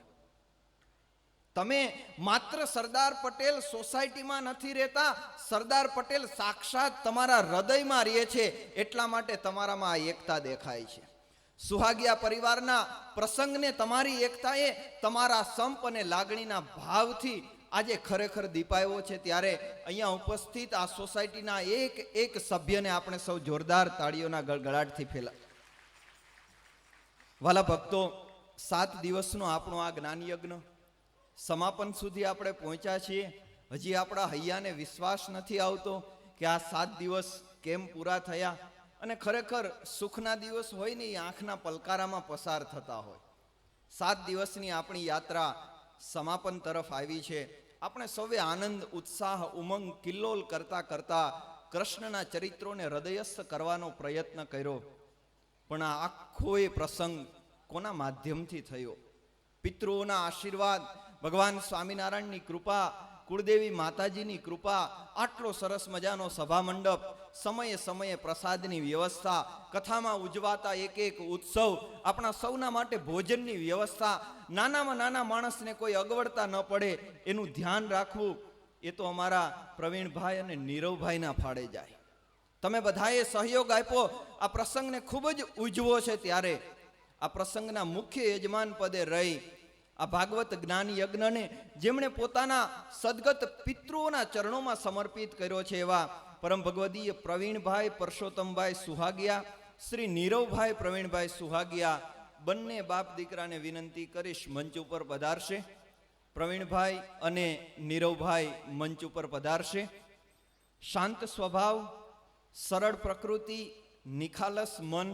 તમે માત્ર સરદાર પટેલ સોસાયટીમાં નથી રહેતા, સરદાર પટેલ સાક્ષાત તમારા હૃદયમાં રહે છે, એટલા માટે તમારામાં આ એકતા દેખાય છે. સુહાગિયા પરિવારના પ્રસંગને તમારી એકતાએ, તમારા સંપ અને લાગણીના ભાવથી આજે ખરેખર દીપાયો છે. ત્યારે અહીંયા ઉપસ્થિત આ સોસાયટીના એક સભ્યને આપણે સૌ જોરદાર તાળીઓના ગળગળાટથી ફેલા. વાલા ભક્તો, 7 દિવસનો આપણો આ જ્ઞાન યજ્ઞ સમાપન સુધી આપણે પહોંચ્યા છીએ. હજી આપણા હૈયાને વિશ્વાસ નથી આવતો કે આ 7 દિવસ કેમ પૂરા થયા. અને ખરેખર સુખના દિવસ હોય ને એ આંખના પલકારામાં પસાર થતા હોય. 7 દિવસની આપણી યાત્રા સમાપન તરફ આવી છે. આપણે સૌએ આનંદ, ઉત્સાહ, ઉમંગ કિલ્લોલ કરતા કરતા કૃષ્ણના ચરિત્રોને હૃદયસ્થ કરવાનો પ્રયત્ન કર્યો. પણ આ આખો એ પ્રસંગ કોના માધ્યમથી થયો? પિતૃઓના આશીર્વાદ, ભગવાન સ્વામિનારાયણની કૃપા, કુળદેવી માતાજીની કૃપા, આટલો સરસ મજાનો સભા મંડપ, સમયે સમયે પ્રસાદની વ્યવસ્થા, કથામાં ઉજવાતા એક ઉત્સવ, આપણા સૌના માટે ભોજનની વ્યવસ્થા, નાનામાં નાના માણસને કોઈ અગવડતા ન પડે એનું ધ્યાન રાખવું, એ તો અમારા પ્રવીણભાઈ અને નીરવભાઈના ફાળે જાય. તમે બધાએ સહયોગ આપ્યો, આ પ્રસંગને ખૂબ જ ઉજવો છે. ત્યારે આ પ્રસંગના મુખ્ય યજમાન પદે રહી આ ભાગવત જ્ઞાન યજ્ઞને જેમણે પોતાના સદગત પિતૃઓના ચરણોમાં સમર્પિત કર્યો છે એવા પરમ ભગવદીય પ્રવીણભાઈ પરસોત્તમભાઈ સુહાગિયા, શ્રી નીરવભાઈ પ્રવીણભાઈ સુહાગિયા, બંને બાપ દીકરાને વિનંતી કરીશ મંચ ઉપર પધારશે. પ્રવીણભાઈ અને નીરવભાઈ મંચ ઉપર પધારશે. શાંત સ્વભાવ, સરળ પ્રકૃતિ, નિખાલસ મન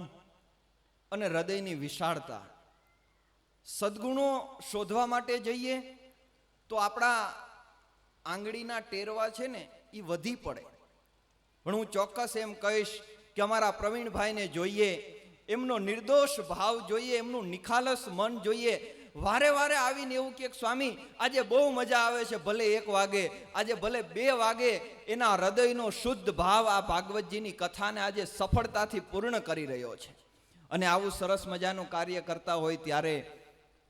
અને હૃદયની વિશાળતા. સદગુણો શોધવા માટે જઈએ તો આપણા આંગળીના ટેરવા છે ને એ વધી પડે. પણ હું ચોક્કસ એમ કહીશ કે અમારા પ્રવીણભાઈને જોઈએ, એમનો નિર્દોષ ભાવ જોઈએ, એમનું નિખાલસ મન જોઈએ. વારે વારે આવીને એવું કે સ્વામી આજે બહુ મજા આવે છે, ભલે 1 વાગે, આજે ભલે 2 વાગે, એના હૃદયનો શુદ્ધ ભાવ આ ભાગવતજીની કથાને આજે સફળતાથી પૂર્ણ કરી રહ્યો છે. અને આવું સરસ મજાનું કાર્ય કરતા હોય ત્યારે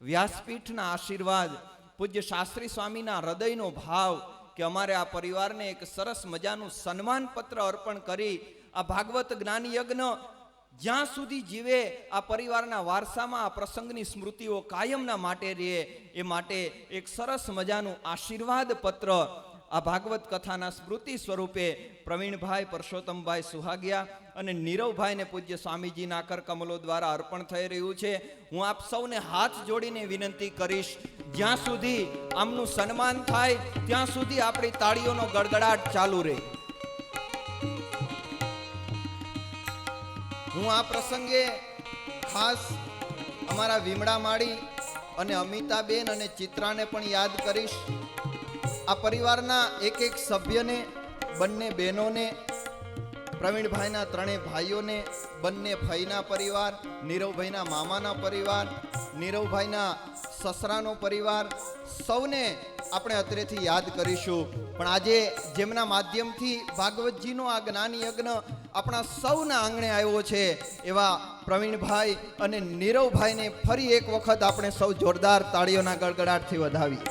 વ્યાસપીઠના આશીર્વાદ, પૂજ્ય શાસ્ત્રી સ્વામીના હૃદયનો ભાવ કે અમારે આ પરિવારને એક સરસ મજાનું સન્માન પત્ર અર્પણ કરી આ ભાગવત જ્ઞાન યજ્ઞ જ્યાં સુધી જીવે આ પરિવારના વારસામાં આ પ્રસંગની સ્મૃતિઓ કાયમના માટે રહે એ માટે એક સરસ મજાનું આશીર્વાદ પત્ર આ ભાગવત કથાના સ્મૃતિ સ્વરૂપે પ્રવીણભાઈ પરસોત્તમભાઈ સુહાગિયા અને નીરવભાઈને પૂજ્ય સ્વામીજીના કર કમલો દ્વારા અર્પણ થઈ રહ્યું છે. હું આપ સૌને હાથ જોડીને વિનંતી કરીશ, જ્યાં સુધી આમનું સન્માન થાય ત્યાં સુધી આપણી તાળીઓનો ગડગડાટ ચાલુ રહે. હું આ પ્રસંગે ખાસ અમારા વીમડા માળી અને અમિતાબેન અને ચિત્રાને પણ યાદ કરીશ. આ પરિવારના એક એક સભ્યને, બંને બહેનોને, પ્રવીણભાઈના ત્રણેય ભાઈઓને, બંને ફઈના પરિવાર, નીરવભાઈના મામાના પરિવાર, નીરવભાઈના સસરાનો પરિવાર, સૌને આપણે અત્રેથી યાદ કરીશું. પણ આજે જેમના માધ્યમથી ભાગવતજીનો આ જ્ઞાન યજ્ઞ આપણા સૌના આંગણે આવ્યો છે એવા પ્રવીણભાઈ અને નીરવભાઈને ફરી એક વખત આપણે સૌ જોરદાર તાળીઓના ગડગડાટથી વધાવીએ.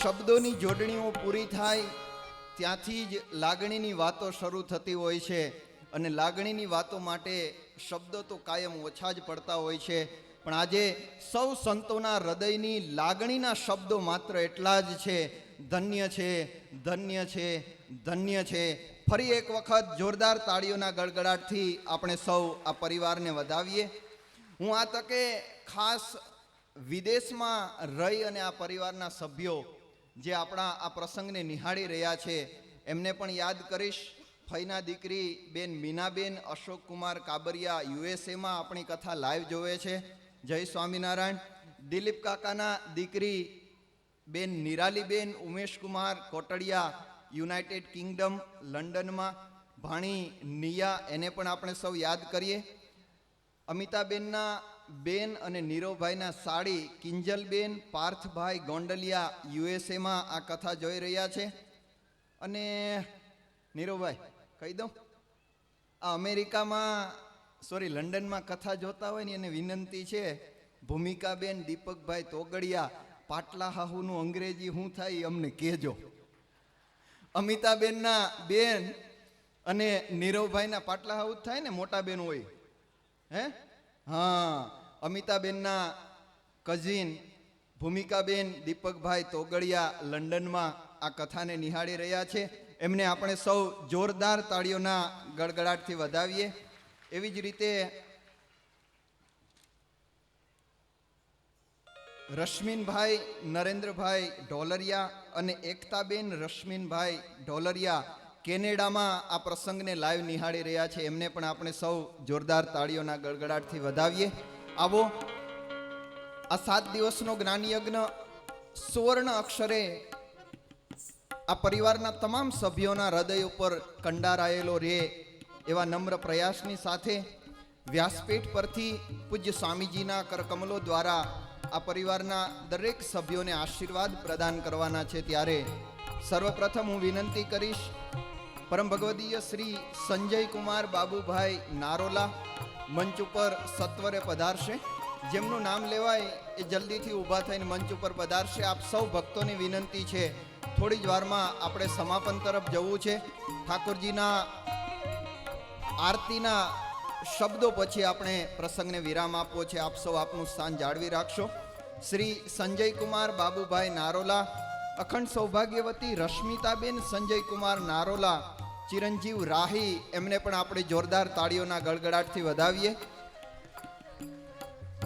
શબ્દોની જોડણીઓ પૂરી થાય ત્યાંથી જ લાગણીની વાતો શરૂ થતી હોય છે, અને લાગણીની વાતો માટે શબ્દો તો કાયમ ઓછા જ પડતા હોય છે. પણ આજે સૌ સંતોના હૃદયની લાગણીના શબ્દો માત્ર એટલા જ છે, ધન્ય છે, ધન્ય છે, ધન્ય છે. ફરી એક વખત જોરદાર તાળીઓના ગડગડાટથી આપણે સૌ આ પરિવારને વધાવીએ. હું આ તકે ખાસ વિદેશમાં રહી અને આ પરિવારના સભ્યો જે આપણા આ પ્રસંગને નિહાળી રહ્યા છે એમને પણ યાદ કરીશ. ફઈના દીકરી બેન મીનાબેન અશોક કુમાર કાબરિયા યુએસએમાં આપણી કથા લાઈવ જોવે છે. જય સ્વામિનારાયણ. દિલીપ કાકાના દીકરી બેન નિરાલીબેન ઉમેશકુમાર કોટડિયા યુનાઇટેડ કિંગડમ લંડનમાં. ભાણી નિયા, એને પણ આપણે સૌ યાદ કરીએ. અમિતાબેનના બેન અને નીરવભાઈના સાડી કિંજલબેન પાર્થભાઈ ગોંડલિયા યુએસએમાં આ કથા જોઈ રહ્યા છે. અને નીરવભાઈ કહી દઉં, આ અમેરિકામાં લંડનમાં કથા જોતા હોય ને એને વિનંતી છે, ભૂમિકાબેન દીપકભાઈ તોગડિયા પાટલા હાહુનું અંગ્રેજી શું થાય એ અમને કહેજો. અમિતાબેનના બેન અને નીરવભાઈના પાટલા હાહુ થાય ને, મોટા બેન હોય હે. હા, અમિતાબેનના કઝિન ભૂમિકાબેન દીપકભાઈ તોગડિયા લંડનમાં આ કથાને નિહાળી રહ્યા છે. એમને આપણે સૌ જોરદાર તાળીઓના ગડગડાટથી વધાવીએ. એવી જ રીતે રશ્મિનભાઈ નરેન્દ્રભાઈ ઢોલરિયા અને એકતાબેન રશ્મિનભાઈ ઢોલરિયા કેનેડામાં આ પ્રસંગને લાઈવ નિહાળી રહ્યા છે. એમને પણ આપણે સૌ જોરદાર તાળીઓના ગડગડાટથી વધાવીએ. આવો, આ 7 દિવસનો જ્ઞાનયજ્ઞ સુવર્ણ અક્ષરે આ પરિવારના તમામ સભ્યોના હૃદય ઉપર કંડારાયેલો રહે એવા નમ્ર પ્રયાસની સાથે વ્યાસપીઠ પરથી પૂજ્ય સ્વામીજીના કરકમલો દ્વારા આ પરિવારના દરેક સભ્યોને આશીર્વાદ પ્રદાન કરવાના છે. ત્યારે સર્વપ્રથમ હું વિનંતી કરીશ, પરમ ભગવદીય શ્રી સંજય કુમાર બાબુભાઈ નારોલા મંચ ઉપર સત્વરે પધારશે. જેમનું નામ લેવાય એ જલ્દીથી ઊભા થઈને મંચ ઉપર પધારશે. આપ સૌ ભક્તોની વિનંતી છે, થોડી જ વારમાં આપણે સમાપન તરફ જવું છે. ઠાકોરજીના આરતીના શબ્દો પછી આપણે પ્રસંગને વિરામ આપવો છે. આપ સૌ આપનું સ્થાન જાળવી રાખશો. શ્રી સંજય કુમાર બાબુભાઈ નારોલા, અખંડ સૌભાગ્યવતી રશ્મિતાબેન સંજય કુમાર નારોલા, ચિરંજીવ રાહી, એમને પણ આપણે જોરદાર તાળીઓના ગડગડાટથી વધાવીએ.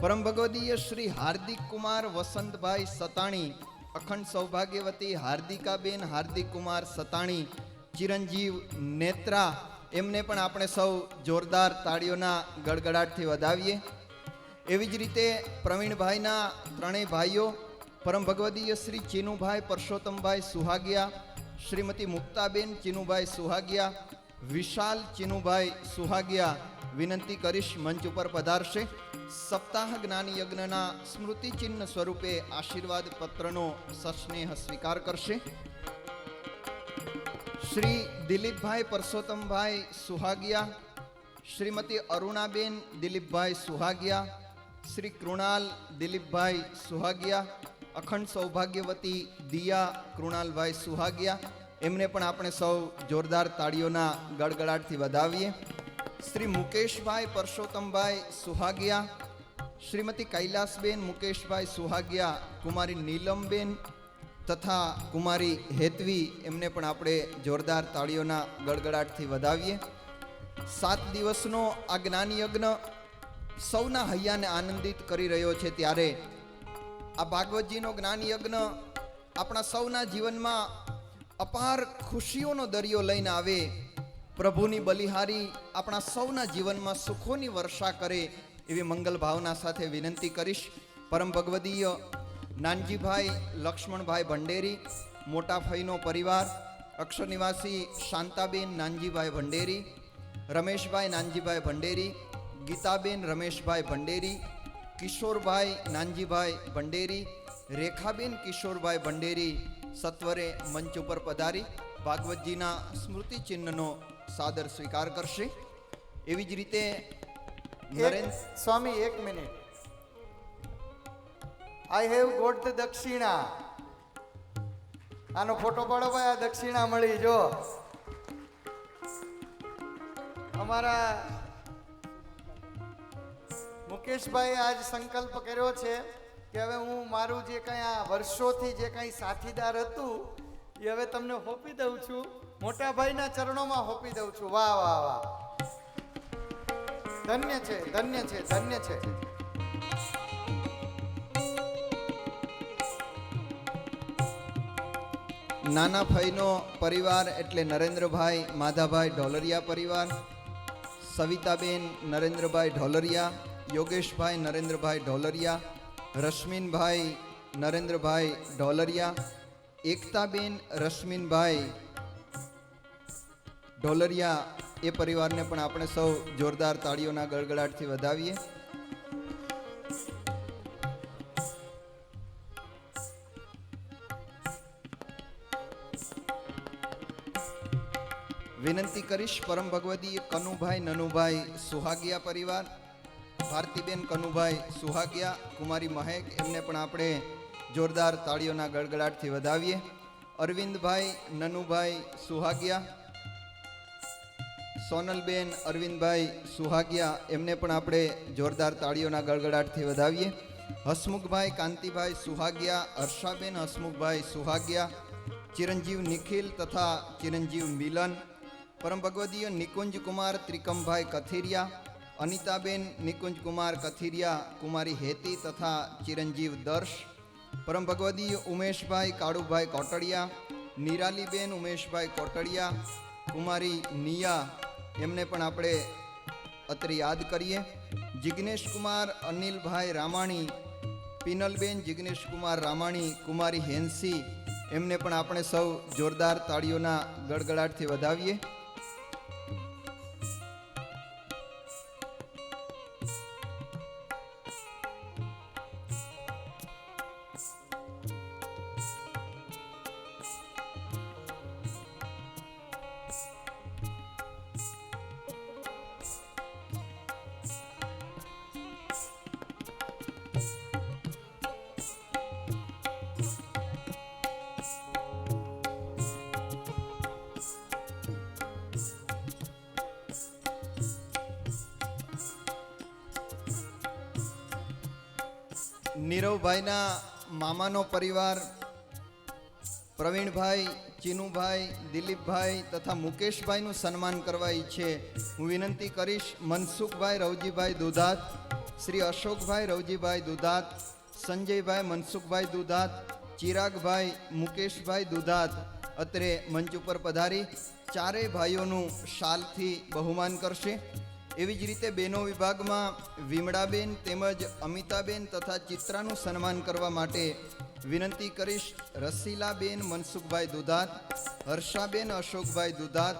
પરમ ભગવદીય શ્રી હાર્દિક કુમાર વસંતભાઈ સતાણી, અખંડ સૌભાગ્યવતી હાર્દિકાબેન હાર્દિક કુમાર સતાણી, ચિરંજીવ નેત્રા, એમને પણ આપણે સૌ જોરદાર તાળીઓના ગડગડાટથી વધાવીએ. એવી જ રીતે પ્રવીણભાઈના ત્રણેય ભાઈઓ પરમ ભગવદીય શ્રી ચીનુભાઈ પરસોત્તમભાઈ સુહાગિયા, શ્રીમતી મુક્તાબેન ચીનુભાઈ સુહાગિયા, વિશાલ ચીનુભાઈ સુહાગિયા, વિનંતી કરીશ મંચ ઉપર પધારશે. સપ્તાહ જ્ઞાન યજ્ઞના સ્મૃતિ ચિહ્ન સ્વરૂપે આશીર્વાદ પત્રનો સસ્નેહ સ્વીકાર કરશે. શ્રી દિલીપભાઈ પરસોત્તમભાઈ સુહાગિયા, શ્રીમતી અરુણાબેન દિલીપભાઈ સુહાગિયા, શ્રી કૃણાલ દિલીપભાઈ સુહાગિયા, અખંડ સૌભાગ્યવતી દિયા કૃણાલભાઈ સુહાગિયા, એમને પણ આપણે સૌ જોરદાર તાળીઓના ગડગડાટથી વધાવીએ. શ્રી મુકેશભાઈ પરસોત્તમભાઈ સુહાગિયા, શ્રીમતી કૈલાસબેન મુકેશભાઈ સુહાગિયા, કુમારી નીલમબેન તથા કુમારી હેતવી, એમને પણ આપણે જોરદાર તાળીઓના ગડગડાટથી વધાવીએ. 7 દિવસનો આ જ્ઞાન યજ્ઞ સૌના હૈયાને આનંદિત કરી રહ્યો છે, ત્યારે આ ભાગવતજીનો જ્ઞાન યજ્ઞ આપણા સૌના જીવનમાં અપાર ખુશીઓનો દરિયો લઈને આવે, પ્રભુની બલિહારી આપણા સૌના જીવનમાં સુખોની વર્ષા કરે એવી મંગલ ભાવના સાથે વિનંતી કરીશ. પરમ ભગવદીય નાનજીભાઈ લક્ષ્મણભાઈ ભંડેરી, મોટા ફઈનો પરિવાર, અક્ષર નિવાસી શાંતાબેન નાનજીભાઈ ભંડેરી, રમેશભાઈ નાનજીભાઈ ભંડેરી, ગીતાબેન રમેશભાઈ ભંડેરી, કિશોરભાઈ નાનજીભાઈ ભંડેરી, રેખાબેન કિશોરભાઈ ભંડેરી સત્વરે મંચ ઉપર પધારી ભાગવતજીના સ્મૃતિ ચિહ્નનો સાદર સ્વીકાર કરશે. એવી જ રીતે Swami 1 minute. I have got the dakshina. આનો ફોટો પાડો ભાઈ, આ દક્ષિણા મળી. જો અમારા મુકેશભાઈ આજ સંકલ્પ કર્યો છે કે હવે હું મારું જે કંઈ આ વર્ષોથી જે કંઈ સાથીદાર હતું એ હવે તમને હોપી દઉં છું, મોટા ભાઈના ચરણોમાં હોપી દઉં છું. વાહ વાહ વાહ, ધન્ય છે, ધન્ય છે, ધન્ય છે. નાના ફઈનો પરિવાર એટલે નરેન્દ્રભાઈ માધાભાઈ ઢોલરિયા પરિવાર, સવિતાબેન નરેન્દ્રભાઈ ઢોલરિયા, યોગેશભાઈ નરેન્દ્રભાઈ ઢોલરિયા, રશ્મિનભાઈ નરેન્દ્રભાઈ ઢોલરિયા, એકતાબેન રશ્મિનભાઈ ઢોલરિયા, એ પરિવારને પણ આપણે સૌ જોરદાર તાળીઓના ગડગડાટથી વધાવીએ. વિનંતી કરીશ પરમ ભગવતી કનુભાઈ નનુભાઈ સુહાગિયા પરિવાર, ભારતીબેન કનુભાઈ સુહાગિયા, કુમારી મહેક, એમને પણ આપણે જોરદાર તાળીઓના ગડગડાટથી વધાવીએ. અરવિંદભાઈ નનુભાઈ સુહાગિયા, સોનલબેન અરવિંદભાઈ સુહાગિયા, એમને પણ આપણે જોરદાર તાળીઓના ગડગડાટથી વધાવીએ. હસમુખભાઈ કાંતિભાઈ સુહાગિયા, હર્ષાબેન હસમુખભાઈ સુહાગિયા, ચિરંજીવ નિખિલ તથા ચિરંજીવ મિલન, પરમ ભગવદીય નિકુંજ કુમાર ત્રિકમભાઈ કથિરિયા, અનિતાબેન નિકુંજ કુમાર કથિરિયા, કુમારી હેતી તથા ચિરંજીવ દર્શ, પરમ ભગવદીય ઉમેશભાઈ કાળુભાઈ કોટડિયા, નિરાલીબેન ઉમેશભાઈ કોટડિયા, કુમારી નિયા, એમને પણ આપણે અત્રે યાદ કરીએ. જિગ્નેશ કુમાર અનિલભાઈ રામાણી, પિનલબેન જિગ્નેશ કુમાર રામાણી, કુમારી હેન્સી, એમને પણ આપણે સૌ જોરદાર તાળીઓના ગડગડાટથી વધાવીએ. નીરવભાઈના મામાનો પરિવાર, પ્રવીણભાઈ, ચીનુભાઈ, દિલીપભાઈ તથા મુકેશભાઈનું સન્માન કરવા ઈચ્છે. હું વિનંતી કરીશ મનસુખભાઈ રવજીભાઈ દુધાત, શ્રી અશોકભાઈ રવજીભાઈ દુધાત, સંજયભાઈ મનસુખભાઈ દુધાત, ચિરાગભાઈ મુકેશભાઈ દુધાત અત્રે મંચ ઉપર પધારી ચારેય ભાઈઓનું શાલથી બહુમાન કરશે. એવી જ રીતે બહેનો વિભાગમાં વિમળાબેન તેમજ અમિતાબેન તથા ચિત્રાનું સન્માન કરવા માટે વિનંતી કરીશ રસીલાબેન મનસુખભાઈ દુધાત, હર્ષાબેન અશોકભાઈ દુધાત,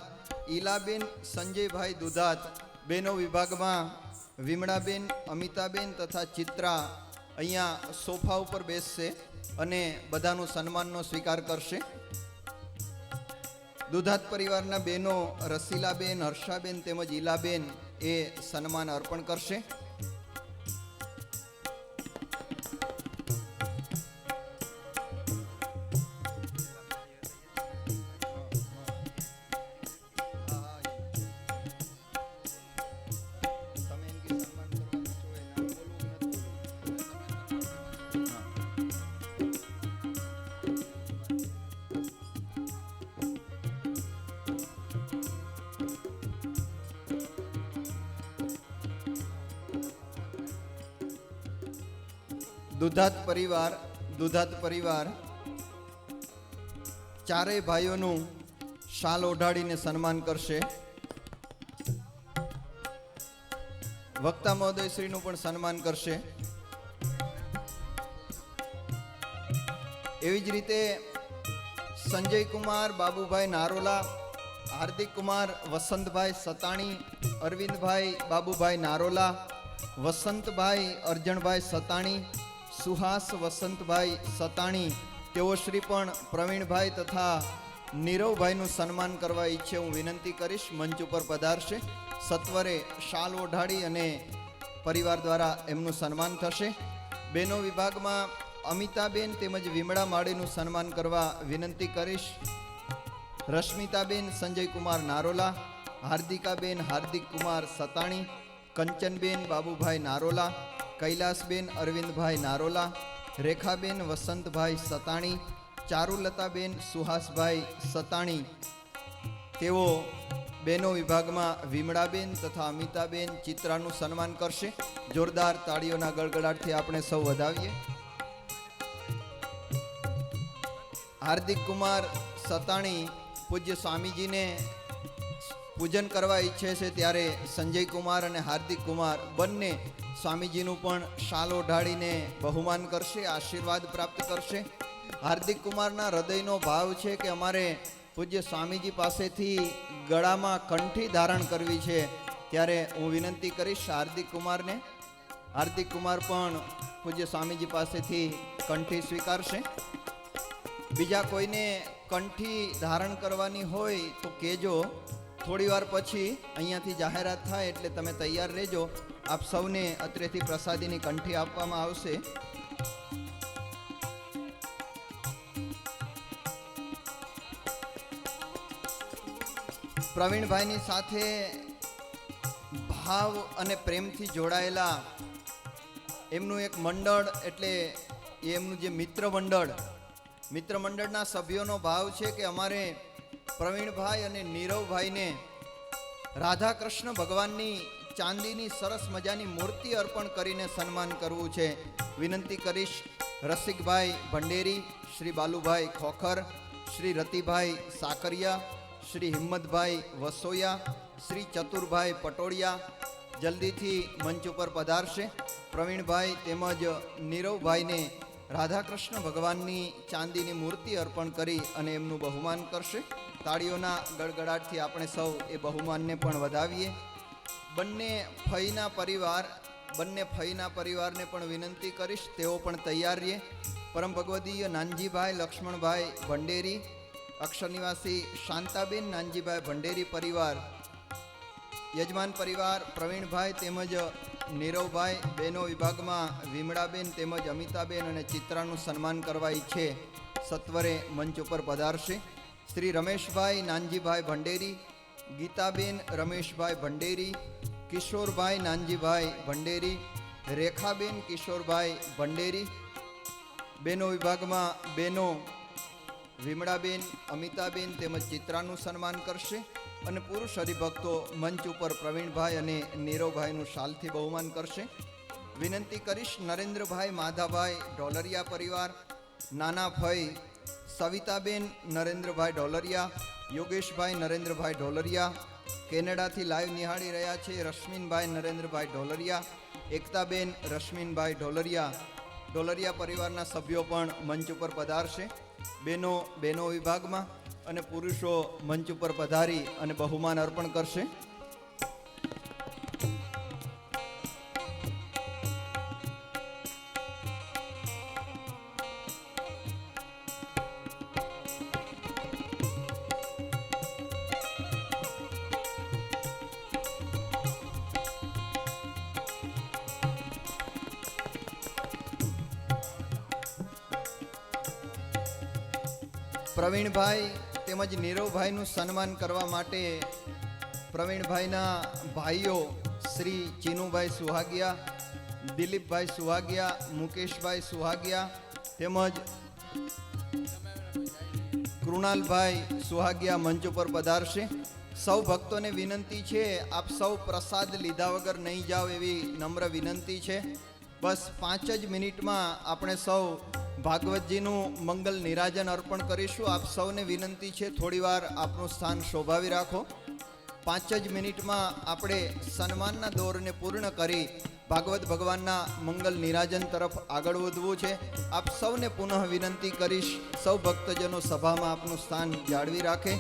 ઈલાબેન સંજયભાઈ દુધાત. બહેનો વિભાગમાં વિમળાબેન, અમિતાબેન તથા ચિત્રા અહીંયા સોફા ઉપર બેસશે અને બધાનું સન્માનનો સ્વીકાર કરશે. દુધાત પરિવારના બહેનો રસીલાબેન, હર્ષાબેન તેમજ ઈલાબેન એ સન્માન અર્પણ કરશે. દુધાત પરિવાર ચારેય ભાઈઓનું શાલ ઓઢાડીને સન્માન કરશે. વક્તા મહોદયશ્રીનું પણ સન્માન કરશે. એવી જ રીતે સંજય કુમાર બાબુભાઈ નારોલા, હાર્દિક કુમાર વસંતભાઈ સતાણી, અરવિંદભાઈ બાબુભાઈ નારોલા, વસંતભાઈ અર્જણભાઈ સતાણી, સુહાસ વસંતભાઈ સતાણી, તેઓ શ્રી પણ પ્રવીણભાઈ તથા નીરવભાઈનું સન્માન કરવા ઈચ્છે હું વિનંતી કરીશ. મંચ ઉપર પધારશે. સત્વરે શાલ ઓઢાડી અને પરિવાર દ્વારા એમનું સન્માન થશે. બહેનો વિભાગમાં અમિતાબેન તેમજ વિમળા માળીનું સન્માન કરવા વિનંતી કરીશ. રશ્મિતાબેન સંજયકુમાર નારોલા, હાર્દિકાબેન હાર્દિક કુમાર સતાણી, કંચનબેન બાબુભાઈ નારોલા, કૈલાસબેન અરવિંદભાઈ નારોલા, રેખાબેન વસંતભાઈ સતાણી, ચારુલતાબેન સુહાસભાઈ સતાણી, તેઓ બહેનો વિભાગમાં વિમળાબેન તથા અમિતાબેન ચિત્રાનું સન્માન કરશે. જોરદાર તાળીઓના ગળગળાટથી આપણે સૌ વધાવીએ. હાર્દિક કુમાર સતાણી પૂજ્ય સ્વામીજીને પૂજન કરવા ઈચ્છે છે, ત્યારે સંજય કુમાર અને હાર્દિક કુમાર બંને સ્વામીજીનું પણ શાલ ઓઢાડીને બહુમાન કરશે, આશીર્વાદ પ્રાપ્ત કરશે. હાર્દિક કુમારના હૃદયનો ભાવ છે કે અમારે પૂજ્ય સ્વામીજી પાસેથી ગળામાં કંઠી ધારણ કરવી છે, ત્યારે હું વિનંતી કરીશ હાર્દિક કુમારને. હાર્દિક કુમાર પણ પૂજ્ય સ્વામીજી પાસેથી કંઠી સ્વીકારશે. બીજા કોઈને કંઠી ધારણ કરવાની હોય તો કહેજો. થોડી વાર પછી અહીંયાથી જાહેરાત થાય એટલે તમે તૈયાર રહેજો. આપ સૌને અત્રેથી પ્રસાદીની કંઠી આપવામાં આવશે. પ્રવીણભાઈની સાથે ભાવ અને પ્રેમથી જોડાયેલા એમનું એક મંડળ, એટલે એમનું જે મિત્ર મંડળના સભ્યોનો ભાવ છે કે અમારે પ્રવીણભાઈ અને નીરવભાઈને રાધા કૃષ્ણ ભગવાનની ચાંદીની સરસ મજાની મૂર્તિ અર્પણ કરીને સન્માન કરવું છે. વિનંતી કરીશ રસિકભાઈ ભંડેરી, શ્રી બાલુભાઈ ખોખર, શ્રી રતિભાઈ સાકરિયા, શ્રી હિંમતભાઈ વસોયા, શ્રી ચતુરભાઈ પટોળિયા જલ્દીથી મંચ ઉપર પધારશે. પ્રવીણભાઈ તેમજ નીરવભાઈને રાધાકૃષ્ણ ભગવાનની ચાંદીની મૂર્તિ અર્પણ કરી અને એમનું બહુમાન કરશે. તાળીઓના ગડગડાટથી આપણે સૌ એ બહુમાનને પણ વધાવીએ. બંને ફઈના પરિવારને પણ વિનંતી કરીશ, તેઓ પણ તૈયાર રહે. પરમ ભગવદીય નાનજીભાઈ લક્ષ્મણભાઈ ભંડેરી, અક્ષર નિવાસી શાંતાબેન નાનજીભાઈ ભંડેરી પરિવાર, યજમાન પરિવાર પ્રવીણભાઈ તેમજ નીરવભાઈ, બહેનો વિભાગમાં વિમળાબેન તેમજ અમિતાબેન અને ચિત્રાનું સન્માન કરવા ઈચ્છે સત્વરે મંચ ઉપર પધારશે. શ્રી રમેશભાઈ નાનજીભાઈ ભંડેરી, ગીતાબેન રમેશભાઈ ભંડેરી, કિશોરભાઈ નાનજીભાઈ ભંડેરી, રેખાબેન કિશોરભાઈ ભંડેરી. બહેનો વિભાગમાં બહેનો વિમળાબેન, અમિતાબેન તેમજ ચિત્રાનું સન્માન કરશે અને પુરુષ હરિભક્તો મંચ ઉપર પ્રવીણભાઈ અને નીરવભાઈનું શાલથી બહુમાન કરશે. વિનંતી કરીશ નરેન્દ્રભાઈ માધાભાઈ ઢોલરિયા પરિવાર, નાના ફઈ સવિતાબેન નરેન્દ્રભાઈ ઢોલરિયા, યોગેશભાઈ નરેન્દ્રભાઈ ઢોલરિયા, કેનેડાથી લાઈવ નિહાળી રહ્યા છે રશ્મિનભાઈ નરેન્દ્રભાઈ ઢોલરિયા, એકતાબેન રશ્મિનભાઈ ઢોલરિયા પરિવારના સભ્યો પણ મંચ ઉપર પધારશે. બહેનો વિભાગમાં અને પુરુષો મંચ ઉપર પધારી અને બહુમાન અર્પણ કરશે. પ્રવીણભાઈ તેમજ નીરવભાઈનું સન્માન કરવા માટે પ્રવીણભાઈના ભાઈઓ શ્રી ચીનુભાઈ સુહાગિયા, દિલીપભાઈ સુહાગિયા, મુકેશભાઈ સુહાગિયા તેમજ કૃણાલભાઈ સુહાગિયા મંચ ઉપર પધારશે. સૌ ભક્તોને વિનંતી છે, આપ સૌ પ્રસાદ લીધા વગર નહીં જાઓ એવી નમ્ર વિનંતી છે. બસ 5 જ મિનિટમાં આપણે સૌ ભાગવતજીનું મંગલ નિરાજન અર્પણ કરીશું. આપ સૌને વિનંતી છે થોડીવાર આપનું સ્થાન શોભાવી રાખો. 5 જ મિનિટમાં આપણે સન્માનના દોરને પૂર્ણ કરી ભાગવત ભગવાનના મંગલ નિરાજન તરફ આગળ વધવું છે. આપ સૌને પુનઃ વિનંતી કરીશ, સૌ ભક્તજનો સભામાં આપનું સ્થાન જાળવી રાખે.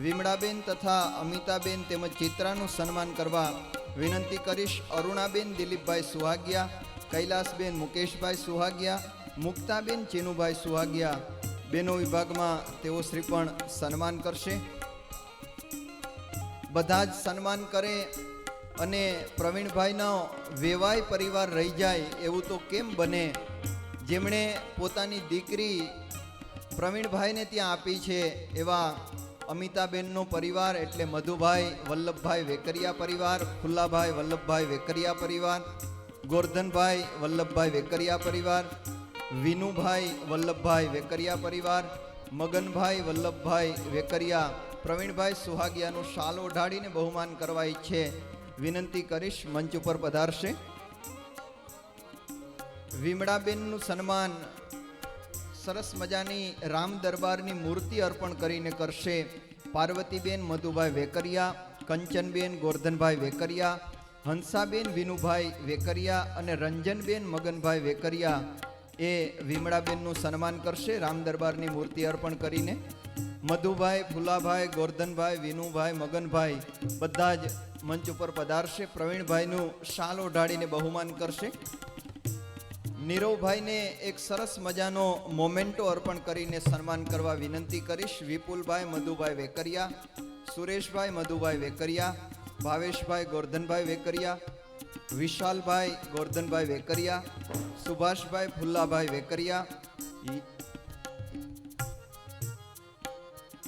વિમળાબેન તથા અમિતાબેન તેમજ ચિત્રાનું સન્માન કરવા વિનંતી કરીશ. અરુણાબેન દિલીપભાઈ સુહાગિયા, કૈલાસબેન મુકેશભાઈ સુહાગિયા, મુક્તાબેન ચીનુભાઈ સુહાગિયા બેનો વિભાગમાં તેઓ શ્રી પણ સન્માન કરશે. બધા જ સન્માન કરે અને પ્રવીણભાઈનો વેવાય પરિવાર રહી જાય એવું તો કેમ બને, જેમણે પોતાની દીકરી પ્રવીણભાઈને ત્યાં આપી છે એવા અમિતાબેનનો પરિવાર એટલે મધુભાઈ વલ્લભભાઈ વેકરિયા પરિવાર, ફુલ્લાભાઈ વલ્લભભાઈ વેકરિયા પરિવાર, ગોરધનભાઈ વલ્લભભાઈ વેકરિયા પરિવાર, વિનુભાઈ વલ્લભભાઈ વેકરિયા પરિવાર, મગનભાઈ વલ્લભભાઈ વેકરિયા પ્રવીણભાઈ સુહાગિયાનું શાલ ઓઢાડીને બહુમાન કરવા ઈચ્છે વિનંતી કરીશ, મંચ ઉપર પધારશે. વિમળાબેનનું સન્માન સરસ મજાની રામ દરબારની મૂર્તિ અર્પણ કરીને કરશે પાર્વતીબેન મધુભાઈ વેકરિયા, કંચનબેન ગોરધનભાઈ વેકરિયા, હંસાબેન વિનુભાઈ વેકરિયા અને રંજનબેન મગનભાઈ વેકરિયા એ વિમળાબેનનું સન્માન કરશે રામ દરબારની મૂર્તિ અર્પણ કરીને. મધુભાઈ, ફુલાભાઈ, ગોરધનભાઈ, વિનુભાઈ, મગનભાઈ બધા જ મંચ ઉપર પધારશે. પ્રવીણભાઈનું શાલ ઓઢાડીને બહુમાન કરશે. નીરવભાઈને એક સરસ મજાનો મોમેન્ટો અર્પણ કરીને સન્માન કરવા વિનંતી કરીશ. વિપુલભાઈ મધુભાઈ વેકરિયા, સુરેશભાઈ મધુભાઈ વેકરિયા, ભાવેશભાઈ ગોરધનભાઈ વેકરિયા, વિશાલભાઈ ગોરધનભાઈ વેકરિયા, સુભાષભાઈ ફુલ્લાભાઈ વેકરિયા,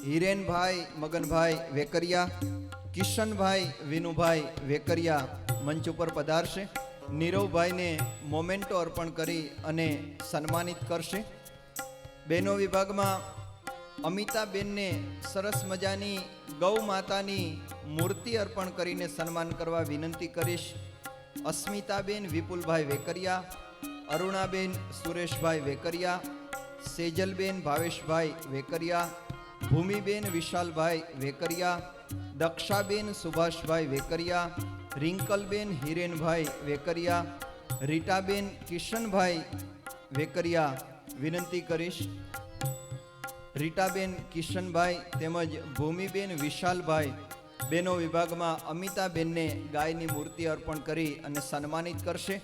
હિરેનભાઈ મગનભાઈ વેકરિયા, કિશનભાઈ વિનુભાઈ વેકરિયા મંચ ઉપર પધારશે. નીરવભાઈને મોમેન્ટો અર્પણ કરી અને સન્માનિત કરશે. બહેનો વિભાગમાં અમિતાબેનને સરસ મજાની ગૌ માતાની મૂર્તિ અર્પણ કરીને સન્માન કરવા વિનંતી કરીશ. અસ્મિતાબેન વિપુલભાઈ વેકરિયા, અરુણાબેન સુરેશભાઈ વેકરિયા, સેજલબેન ભાવેશભાઈ વેકરિયા, ભૂમિબેન વિશાલભાઈ વેકરિયા, દક્ષાબેન સુભાષભાઈ વેકરિયા, રિંકલબેન હિરેનભાઈ વેકરિયા, રીટાબેન કિશનભાઈ વેકરિયા વિનંતી કરીશ. રીટાબેન કિશનભાઈ તેમજ ભૂમિબેન વિશાલભાઈ બેનો વિભાગમાં અમિતાબેનને ગાયની મૂર્તિ અર્પણ કરી અને સન્માનિત કરશે.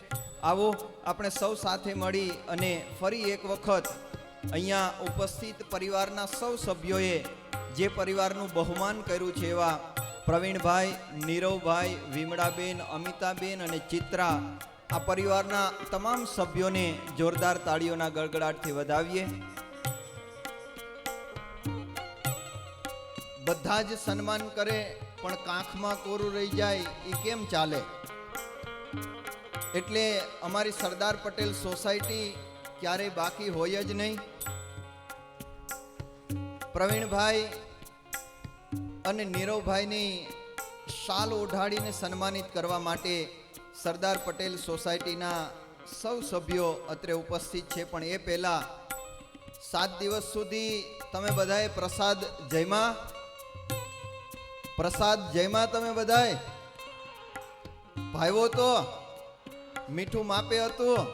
આવો આપણે સૌ સાથે મળી અને ફરી એક વખત અહીંયા ઉપસ્થિત પરિવારના સૌ સભ્યોએ જે પરિવારનું બહુમાન કર્યું છે એવા પ્રવીણભાઈ, નીરવભાઈ, વિમળાબેન, અમિતાબેન અને ચિત્રા આ પરિવારના તમામ સભ્યોને જોરદાર તાળીઓના ગડગડાટથી વધાવીએ. બધા જ સન્માન કરે પણ કાંખમાં કોરું રહી જાય એ કેમ ચાલે? એટલે અમારી સરદાર પટેલ સોસાયટી ક્યારેય બાકી હોય જ નહીં. પ્રવીણભાઈ અને નીરવભાઈની શાલ ઓઢાડીને સન્માનિત કરવા માટે સરદાર પટેલ સોસાયટીના સૌ સભ્યો અત્રે ઉપસ્થિત છે. પણ એ પહેલા 7 દિવસ સુધી તમે બધાએ પ્રસાદ જમ્યા? પ્રસાદ જમ્યા તમે બધાએ? ભાઈઓ તો મીઠું માપે હતું,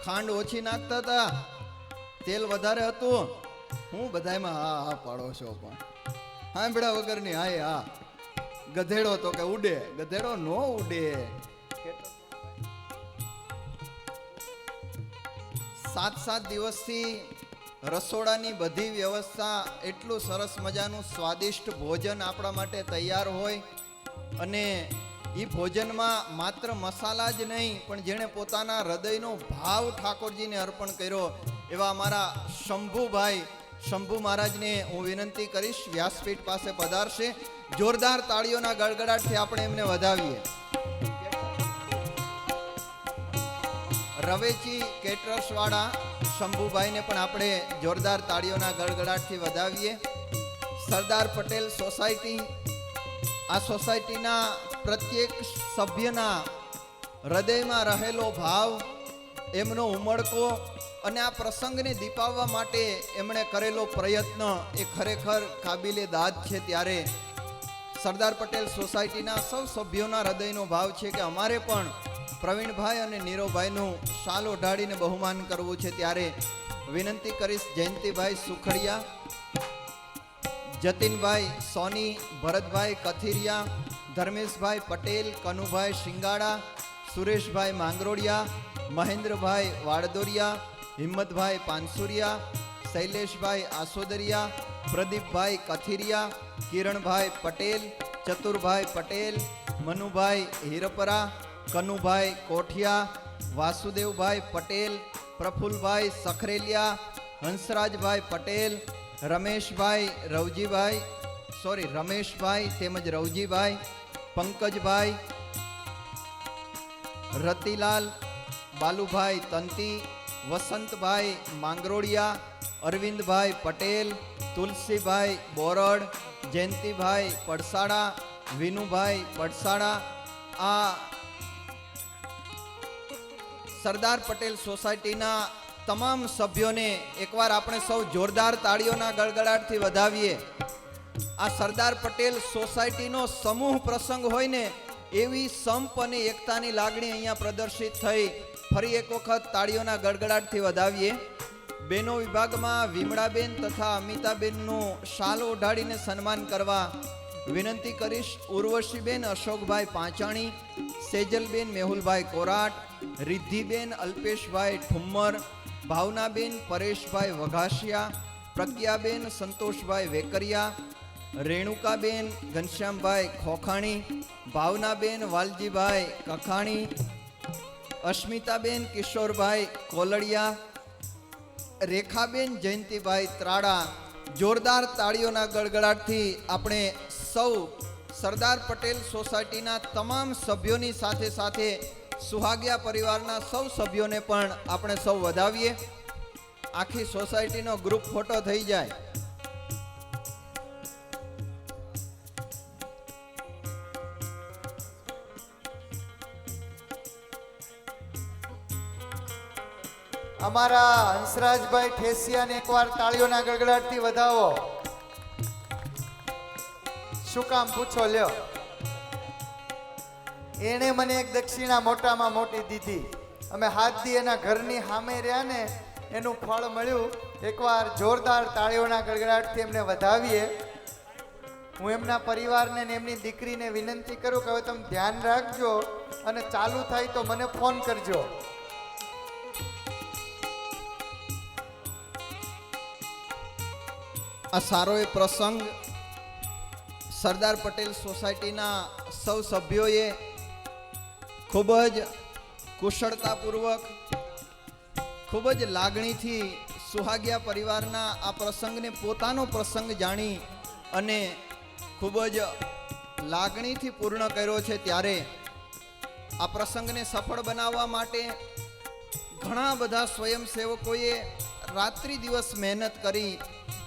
ખાંડ ઓછી નાખતા હતા, તેલ વધારે હતું. હું બધામાં હા હા પાડો છો પણ સાંભળ્યા વગરની હાય હા. ગધેડો તો કે ઉડે, ગધેડો નો ઉડે. 7 દિવસથી રસોડાની બધી વ્યવસ્થા, એટલું સરસ મજાનું સ્વાદિષ્ટ ભોજન આપણા માટે તૈયાર હોય અને એ ભોજનમાં માત્ર મસાલા જ નહીં પણ જેણે પોતાના હૃદયનો ભાવ ઠાકોરજીને અર્પણ કર્યો એવા અમારા શંભુભાઈ, શંભુ મહારાજને હું વિનંતી કરીશ વ્યાસપીઠ પાસે પધારશે. જોરદાર તાળીઓના ગડગડાટથી આપણે એમને વધાવીએ. રવેચી કેટરર્સ વાળા શંભુભાઈને પણ આપણે જોરદાર તાળીઓના ગડગડાટથી વધાવીએ. સરદાર પટેલ સોસાયટી, આ સોસાયટીના પ્રત્યેક સભ્યના હૃદયમાં રહેલો ભાવ, એમનો ઉમળકો અને આ પ્રસંગને દીપાવવા માટે એમણે કરેલો પ્રયત્ન એ ખરેખર કાબિલે દાદ છે. ત્યારે સરદાર પટેલ સોસાયટીના સૌ સભ્યોના હૃદયનો ભાવ છે કે અમારે પણ પ્રવીણભાઈ અને નીરવભાઈનું શાલ ઓઢાડીને બહુમાન કરવું છે. ત્યારે વિનંતી કરીશ જયંતિભાઈ સુખડિયા, જતીનભાઈ સોની, ભરતભાઈ કથિરિયા, ધર્મેશભાઈ પટેલ, કનુભાઈ શિંગાડા, સુરેશભાઈ માંગરોડિયા, મહેન્દ્રભાઈ વાડદોરિયા, હિંમતભાઈ પાનસુરિયા, શૈલેષભાઈ આસોદરિયા, પ્રદીપભાઈ કથિરિયા, કિરણભાઈ પટેલ, ચતુરભાઈ પટેલ, મનુભાઈ હિરપરા, કનુભાઈ કોઠિયા, વાસુદેવભાઈ પટેલ, પ્રફુલભાઈ સખરેલિયા, હંસરાજભાઈ પટેલ, રમેશભાઈ તેમજ રવજીભાઈ, પંકજભાઈ, રતિલાલ, બાલુભાઈ તંતી, વસંતભાઈ માંગરોડિયા, અરવિંદભાઈ પટેલ, તુલસીભાઈ બોરડ, જયંતિભાઈ પડસાડા, વિનુભાઈ પડસાડા. આ સરદાર પટેલ સોસાયટીના તમામ સભ્યોને એકવાર આપણે સૌ જોરદાર તાળીઓના ગળગળાટથી વધાવીએ. આ સરદાર પટેલ સોસાયટીનો સમૂહ પ્રસંગ હોય ને એવી સંપ અને એકતાની લાગણી અહીંયા પ્રદર્શિત થઈ. ફરી એક વખત તાળીઓના ગળગળાટથી વધાવીએ. બેનો વિભાગમાં વિમળાબેન તથા અમિતાબેનનું શાલ ઓઢાડીને સન્માન કરવા વિનંતી કરીશ. ઉર્વશીબેન અશોકભાઈ પાંચાણી, સેજલબેન મેહુલભાઈ કોરાટ, રિદ્ધિબેન અલ્પેશભાઈ ઠુમ્મર, ભાવનાબેન પરેશભાઈ વઘાસિયા, પ્રજ્ઞાબેન સંતોષભાઈ વેકરિયા, રેણુકાબેન ઘનશ્યામભાઈ ખોખાણી, ભાવનાબેન વાલજીભાઈ કખાણી, અસ્મિતાબેન કિશોરભાઈ કોલડિયા, રેખાબેન જયંતિભાઈ ત્રાડા. જોરદાર તાળીઓના ગળગળાટથી આપણે સૌ સરદાર પટેલ સોસાયટીના તમામ સભ્યોની સાથે સાથે સુહાગિયા પરિવારના સૌ સભ્યોને પણ આપણે સૌ વધાવીએ. આખી સોસાયટીનો ગ્રુપ ફોટો થઈ જાય. અમારા હંસરાજભાઈ ઠેસિયાને એકવાર તાળીઓના ગડગડાટથી વધાવો. શું કામ પૂછો લ્યો. એણે મને એક દક્ષિણા મોટામાં મોટી દીધી. અમે હાથ દી એના ઘરની સામે રહ્યા ને એનું ફળ મળ્યું. એકવાર જોરદાર તાળીઓના ગડગડાટથી એમને વધાવીએ. હું એમના પરિવારને ને એમની દીકરીને વિનંતી કરું કે હવે તમે ધ્યાન રાખજો અને ચાલુ થાય તો મને ફોન કરજો. આ સારો એ પ્રસંગ સરદાર પટેલ સોસાયટીના સૌ સભ્યોએ ખૂબ જ કુશળતાપૂર્વક, ખૂબ જ લાગણીથી સુહાગિયા પરિવારના આ પ્રસંગને પોતાનો પ્રસંગ જાણી અને ખૂબ જ લાગણીથી પૂર્ણ કર્યો છે. ત્યારે આ પ્રસંગને સફળ બનાવવા માટે ઘણા બધા સ્વયંસેવકોએ રાત્રિ દિવસ મહેનત કરી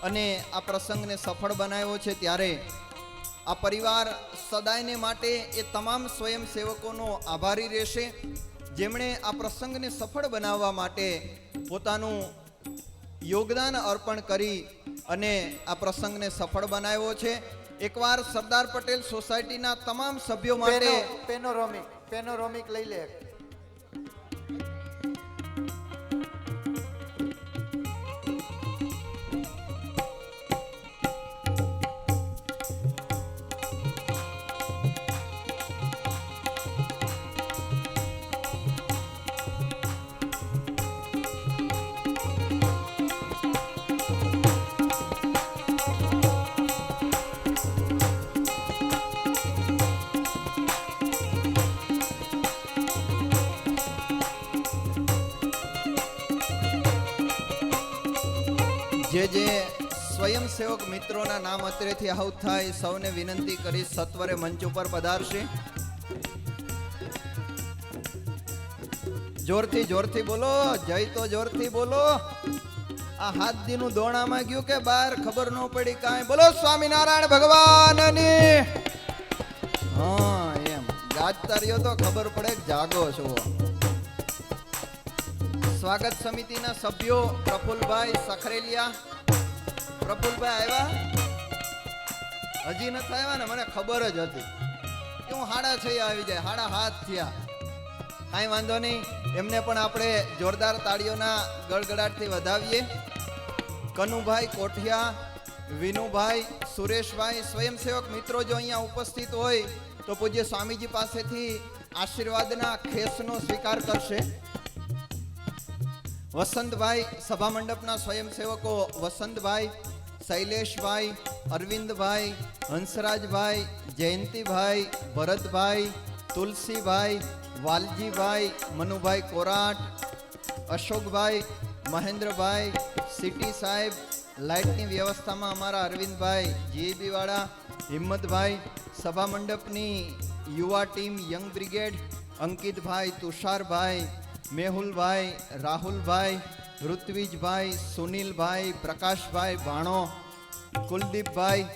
અને આ પ્રસંગને સફળ બનાવ્યો છે. ત્યારે આ પરિવાર સદાયને માટે એ તમામ સ્વયંસેવકોનો આભારી રહેશે જેમણે આ પ્રસંગને સફળ બનાવવા માટે પોતાનું યોગદાન અર્પણ કરી અને આ પ્રસંગને સફળ બનાવ્યો છે. એકવાર સરદાર પટેલ સોસાયટીના તમામ સભ્યો માટે પેનોરોમિક લઈ લે. જે સ્વયંસેવક મિત્રોના નામ અત્રેથી આહુત થાય સૌને વિનંતી કરી સત્વરે મંચ ઉપર પધારશે. જોરથી બોલો જય તો જોરથી બોલો. આ હાથ દીનું દોણામાં ગયું કે બહાર ખબર ન પડી કાંઈ. બોલો સ્વામિનારાયણ ભગવાનની. હા એમ વાંચતા રહ્યો તો ખબર પડે કે જાગો છો. સ્વાગત સમિતિના સભ્યો પ્રફુલભાઈ સખરેલિયા. પ્રફુલભાઈ આવ્યા? હજી નથી આવ્યા ને? મને ખબર જ હતી કે હું 6:30 આવી જાય. 7:30 થયા. કાંઈ વાંધો નહીં, એમને પણ આપણે જોરદાર તાળીઓના ગળગડાટથી વધાવીએ. કનુભાઈ કોઠિયા, વિનુભાઈ, સુરેશભાઈ, સ્વયંસેવક મિત્રો જો અહીંયા ઉપસ્થિત હોય તો પૂજ્ય સ્વામીજી પાસેથી આશીર્વાદના ખેસનો સ્વીકાર કરશે. વસંતભાઈ, સભા મંડપના સ્વયંસેવકો વસંતભાઈ, શૈલેષભાઈ, અરવિંદભાઈ, હંસરાજભાઈ, જયંતિભાઈ, ભરતભાઈ, તુલસીભાઈ, વાલજીભાઈ, મનુભાઈ કોરાટ, અશોકભાઈ, મહેન્દ્રભાઈ, સિટી સાહેબ, લાઇટની વ્યવસ્થામાં અમારા અરવિંદભાઈ જીએબી વાળા, હિંમતભાઈ, સભા મંડપની યુવા ટીમ યંગ બ્રિગેડ, અંકિતભાઈ, તુષારભાઈ, મેહુલભાઈ, રાહુલભાઈ, ઋત્વિજભાઈ, સુનિલભાઈ, પ્રકાશભાઈ ભાણો, કુલદીપભાઈ,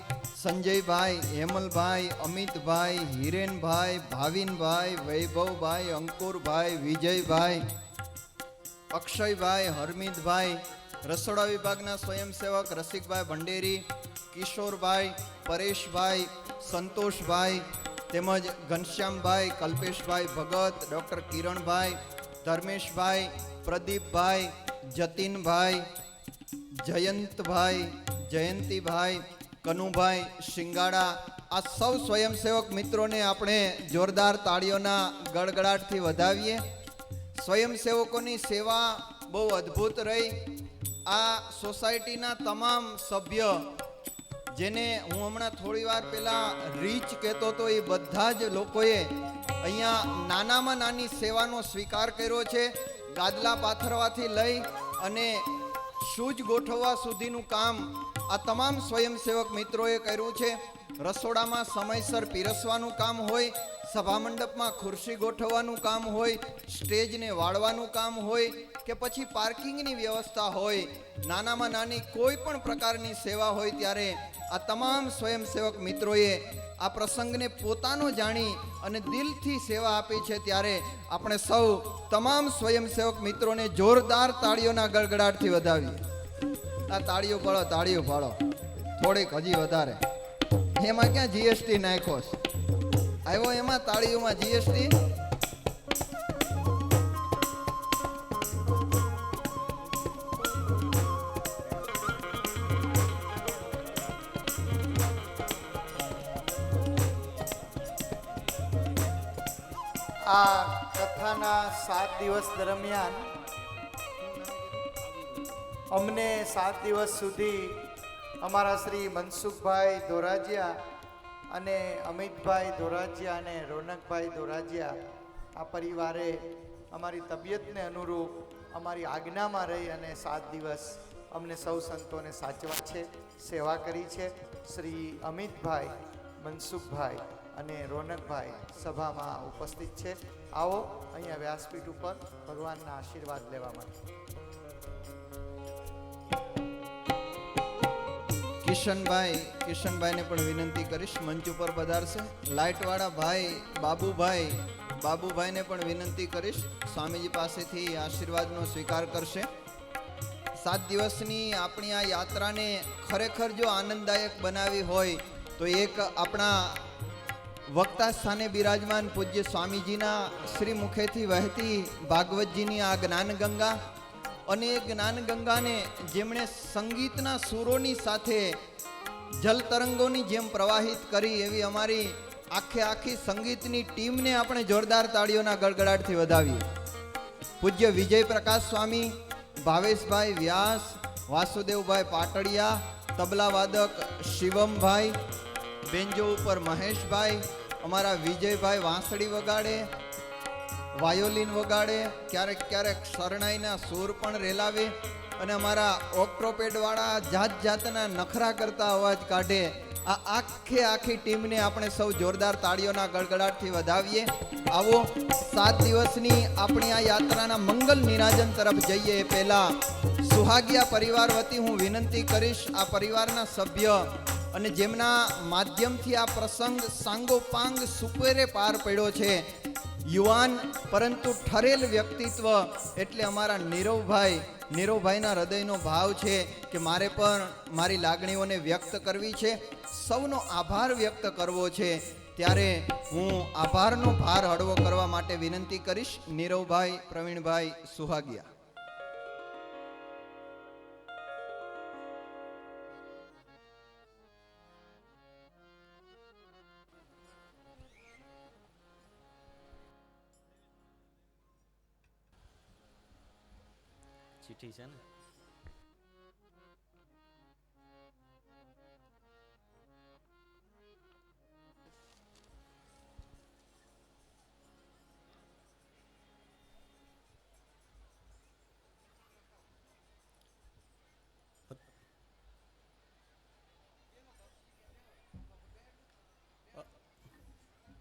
સંજયભાઈ, હેમલભાઈ, અમિતભાઈ, હિરેનભાઈ, ભાવિનભાઈ, વૈભવભાઈ, અંકુરભાઈ, વિજયભાઈ, અક્ષયભાઈ, હરમિતભાઈ, રસોડા વિભાગના સ્વયંસેવક રસિકભાઈ ભંડેરી, કિશોરભાઈ, પરેશભાઈ, સંતોષભાઈ, તેમજ ઘનશ્યામભાઈ, કલ્પેશભાઈ ભગત, ડૉક્ટર કિરણભાઈ, ધર્મેશભાઈ, પ્રદીપભાઈ, જતીનભાઈ, જયંતભાઈ, જયંતિભાઈ, કનુભાઈ શિંગાડા, આ સૌ સ્વયંસેવક મિત્રોને આપણે જોરદાર તાળીઓના ગડગડાટથી વધાવીએ. સ્વયંસેવકોની સેવા બહુ અદ્ભુત રહી. આ સોસાયટીના તમામ સભ્ય, જેને હું હમણાં થોડી વાર પહેલા રીચ કહેતો હતો, એ બધા જ લોકોએ અહીંયા નાનામાં નાની સેવાનો સ્વીકાર કર્યો છે. ગાદલા પાથરવાથી લઈ અને શૂઝ ગોઠવવા સુધીનું કામ આ તમામ સ્વયંસેવક મિત્રોએ કર્યું છે. રસોડામાં સમયસર પીરસવાનું કામ હોય, સભા મંડપમાં ખુરશી ગોઠવવાનું કામ હોય, સ્ટેજને વાળવાનું કામ હોય કે પછી પાર્કિંગની વ્યવસ્થા હોય, નાનામાં નાની કોઈ પણ પ્રકારની સેવા હોય ત્યારે આ તમામ સ્વયંસેવક મિત્રોએ આ પ્રસંગને પોતાનો જાણી અને દિલથી સેવા આપી છે. ત્યારે આપણે સૌ તમામ સ્વયંસેવક મિત્રોને જોરદાર તાળીઓના ગડગડાટથી વધાવીએ. આ તાળીઓ પાડો, તાળીઓ પાડો, થોડીક હજી વધારે. એમાં ક્યાં જીએસટી નાખ્યો છે? આવ્યો એમાં તાળીઓમાં જીએસટી? આ કથાના 7 દિવસ દરમિયાન અમને 7 દિવસ સુધી અમારા શ્રી મનસુખભાઈ ધોરાજીયા અને અમિતભાઈ ધોરાજીયા અને રોનકભાઈ ધોરાજીયા આ પરિવારે અમારી તબિયતને અનુરૂપ અમારી આજ્ઞામાં રહી અને 7 દિવસ અમને સૌ સંતોને સાચવા છે, સેવા કરી છે. શ્રી અમિતભાઈ, મનસુખભાઈ અને રોનકભાઈ સભામાં ઉપસ્થિત છે. આવો અહીંયા વ્યાસપીઠ ઉપર ભગવાનના આશીર્વાદ લેવા માટે. કિશનભાઈને પણ વિનંતી કરીશ મંચ ઉપર પધારશે. લાઇટવાળા ભાઈ બાબુભાઈને પણ વિનંતી કરીશ સ્વામીજી પાસેથી આશીર્વાદનો સ્વીકાર કરશે. 7 દિવસની આપણી આ યાત્રાને ખરેખર જો આનંદદાયક બનાવી હોય તો એક આપણા વક્તા સ્થાને બિરાજમાન પૂજ્ય સ્વામીજીના શ્રી મુખેથી વહેતી ભાગવતજીની આ જ્ઞાન ગંગા, અને એ જ્ઞાન ગંગાને જેમણે સંગીતના સુરોની સાથે જલ તરંગોની જેમ પ્રવાહિત કરી, એવી અમારી આખી સંગીતની ટીમને આપણે જોરદાર તાળીઓના ગડગડાટથી વધાવીએ. પૂજ્ય વિજય પ્રકાશ સ્વામી, ભાવેશભાઈ વ્યાસ, વાસુદેવભાઈ પાટડિયા, તબલા વાદક શિવમભાઈ, બેન્જો ઉપર મહેશભાઈ, અમારા વિજયભાઈ વાંસળી વગાડે, વાયોલિન વગાડે, ક્યારેક શરણાઈના સૂર પણ રેલાવે, અને અમારા ઓક્ટ્રોપેડવાળા જાતના નખરા કરતા અવાજ કાઢે. આ આખી ટીમને આપણે સૌ જોરદાર તાળીઓના ગડગડાટથી વધાવીએ. આવો 7 દિવસની આપણી આ યાત્રાના મંગલ નિરાજન તરફ જઈએ એ પહેલા સુહાગિયા પરિવાર વતી હું વિનંતી કરીશ, આ પરિવારના સભ્ય અને જેમના માધ્યમથી આ પ્રસંગ સાંગોપાંગ સુપેરે પાર પડ્યો છે. યુવાન પરંતુ ઠરેલ વ્યક્તિત્વ એટલે અમારા નીરવભાઈના હૃદયનો ભાવ છે કે મારે પણ મારી લાગણીઓને વ્યક્ત કરવી છે, સૌનો આભાર વ્યક્ત કરવો છે. ત્યારે હું આભારનો ભાર હળવો કરવા માટે વિનંતી કરીશ નીરવભાઈ પ્રવીણભાઈ સુહાગિયા. ચિઠ્ઠી છે ને?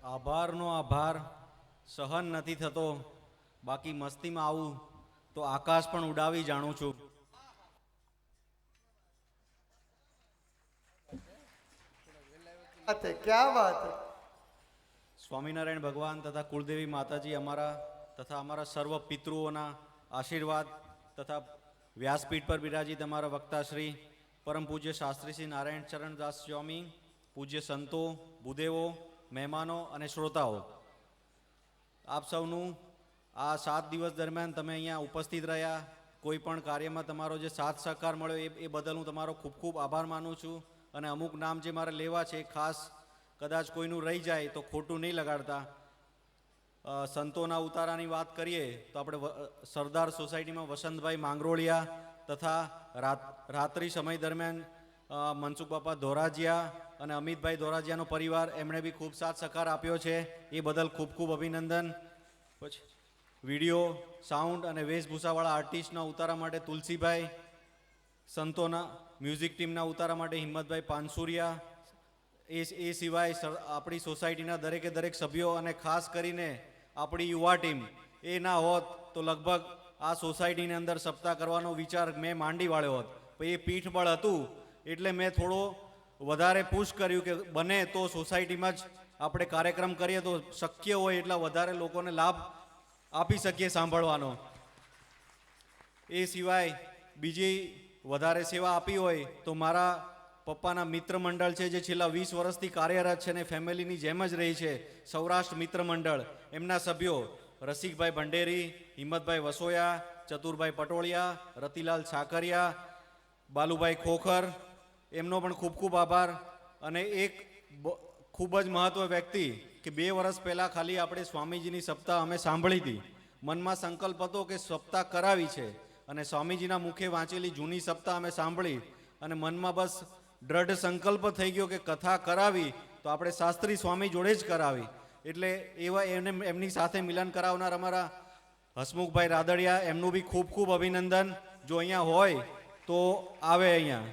આભારનો આભાર સહન નથી થતો, બાકી મસ્તીમાં આવું તો આકાશ પણ ઉડાવી જાણું છું. ક્યાં વાત. સ્વામિનારાયણ ભગવાન તથા કુળદેવી માતાજી અમારા તથા અમારા સર્વ પિતૃઓના આશીર્વાદ તથા વ્યાસપીઠ પર બિરાજી તમારા વક્તા શ્રી પરમ પૂજ્ય શાસ્ત્રી શ્રી નારાયણ ચરણદાસ સ્વામી, પૂજ્ય સંતો, ભૂદેવો, મહેમાનો અને શ્રોતાઓ, આપ સૌનું આ 7 દિવસ દરમિયાન તમે અહીંયા ઉપસ્થિત રહ્યા, કોઈ પણ કાર્યમાં તમારો જે સાથ સહકાર મળ્યો એ બદલ હું તમારો ખૂબ ખૂબ આભાર માનું છું. અને અમુક નામ જે મારે લેવા છે ખાસ કદાચ કોઈનું રહી જાય તો ખોટું નહીં લગાડતા. સંતોના ઉતારાની વાત કરીએ તો આપણે સરદાર સોસાયટીમાં વસંતભાઈ માંગરોળિયા તથા રાત્રિ સમય દરમિયાન મનસુખ બાપા ધોરાજીયા અને અમિતભાઈ ધોરાજીયાનો પરિવાર, એમણે બી ખૂબ સાથ સહકાર આપ્યો છે, એ બદલ ખૂબ ખૂબ અભિનંદન. પછી વિડીયો, સાઉન્ડ અને વેશભૂષાવાળા આર્ટિસ્ટના ઉતારા માટે તુલસીભાઈ, સંતોના મ્યુઝિક ટીમના ઉતારા માટે હિંમતભાઈ પાનસુરિયા, એ સિવાય આપણી સોસાયટીના દરેકે દરેક સભ્યો અને ખાસ કરીને આપણી યુવા ટીમ, એ ના હોત તો લગભગ આ સોસાયટીની અંદર સપ્તાહ કરવાનો વિચાર મેં માંડી વાળ્યો હોત. પણ એ પીઠબળ હતું એટલે મેં થોડો વધારે પુશ કર્યું કે બને તો સોસાયટીમાં જ આપણે કાર્યક્રમ કરીએ તો શક્ય હોય એટલા વધારે લોકોને લાભ આપી શકીએ સાંભળવાનો. એ સિવાય બીજી વધારે સેવા આપી હોય તો મારા પપ્પાના મિત્ર મંડળ છે જે છેલ્લા 20 વર્ષથી કાર્યરત છે ને ફેમિલીની જેમ જ રહી છે, સૌરાષ્ટ્ર મિત્ર મંડળ, એમના સભ્યો રસિકભાઈ ભંડેરી, હિંમતભાઈ વસોયા, ચતુરભાઈ પટોળિયા, રતિલાલ છાકરિયા, બાલુભાઈ ખોખર, એમનો પણ ખૂબ ખૂબ આભાર. અને એક ખૂબ જ મહત્વ વ્યક્તિ કે 2 વર્ષ પહેલાં ખાલી આપણે સ્વામીજીની સપ્તાહ અમે સાંભળી હતી, મનમાં સંકલ્પ હતો કે સપ્તાહ કરાવી છે અને સ્વામીજીના મુખે વાંચેલી જૂની સપ્તાહ અમે સાંભળી અને મનમાં બસ દ્રઢ સંકલ્પ થઈ ગયો કે કથા કરાવી તો આપણે શાસ્ત્રી સ્વામી જોડે જ કરાવી. એટલે એવા એમની સાથે મિલન કરાવનાર અમારા હસમુખભાઈ રાદડિયા, એમનું બી ખૂબ ખૂબ અભિનંદન. જો અહીંયા હોય તો આવે, અહીંયા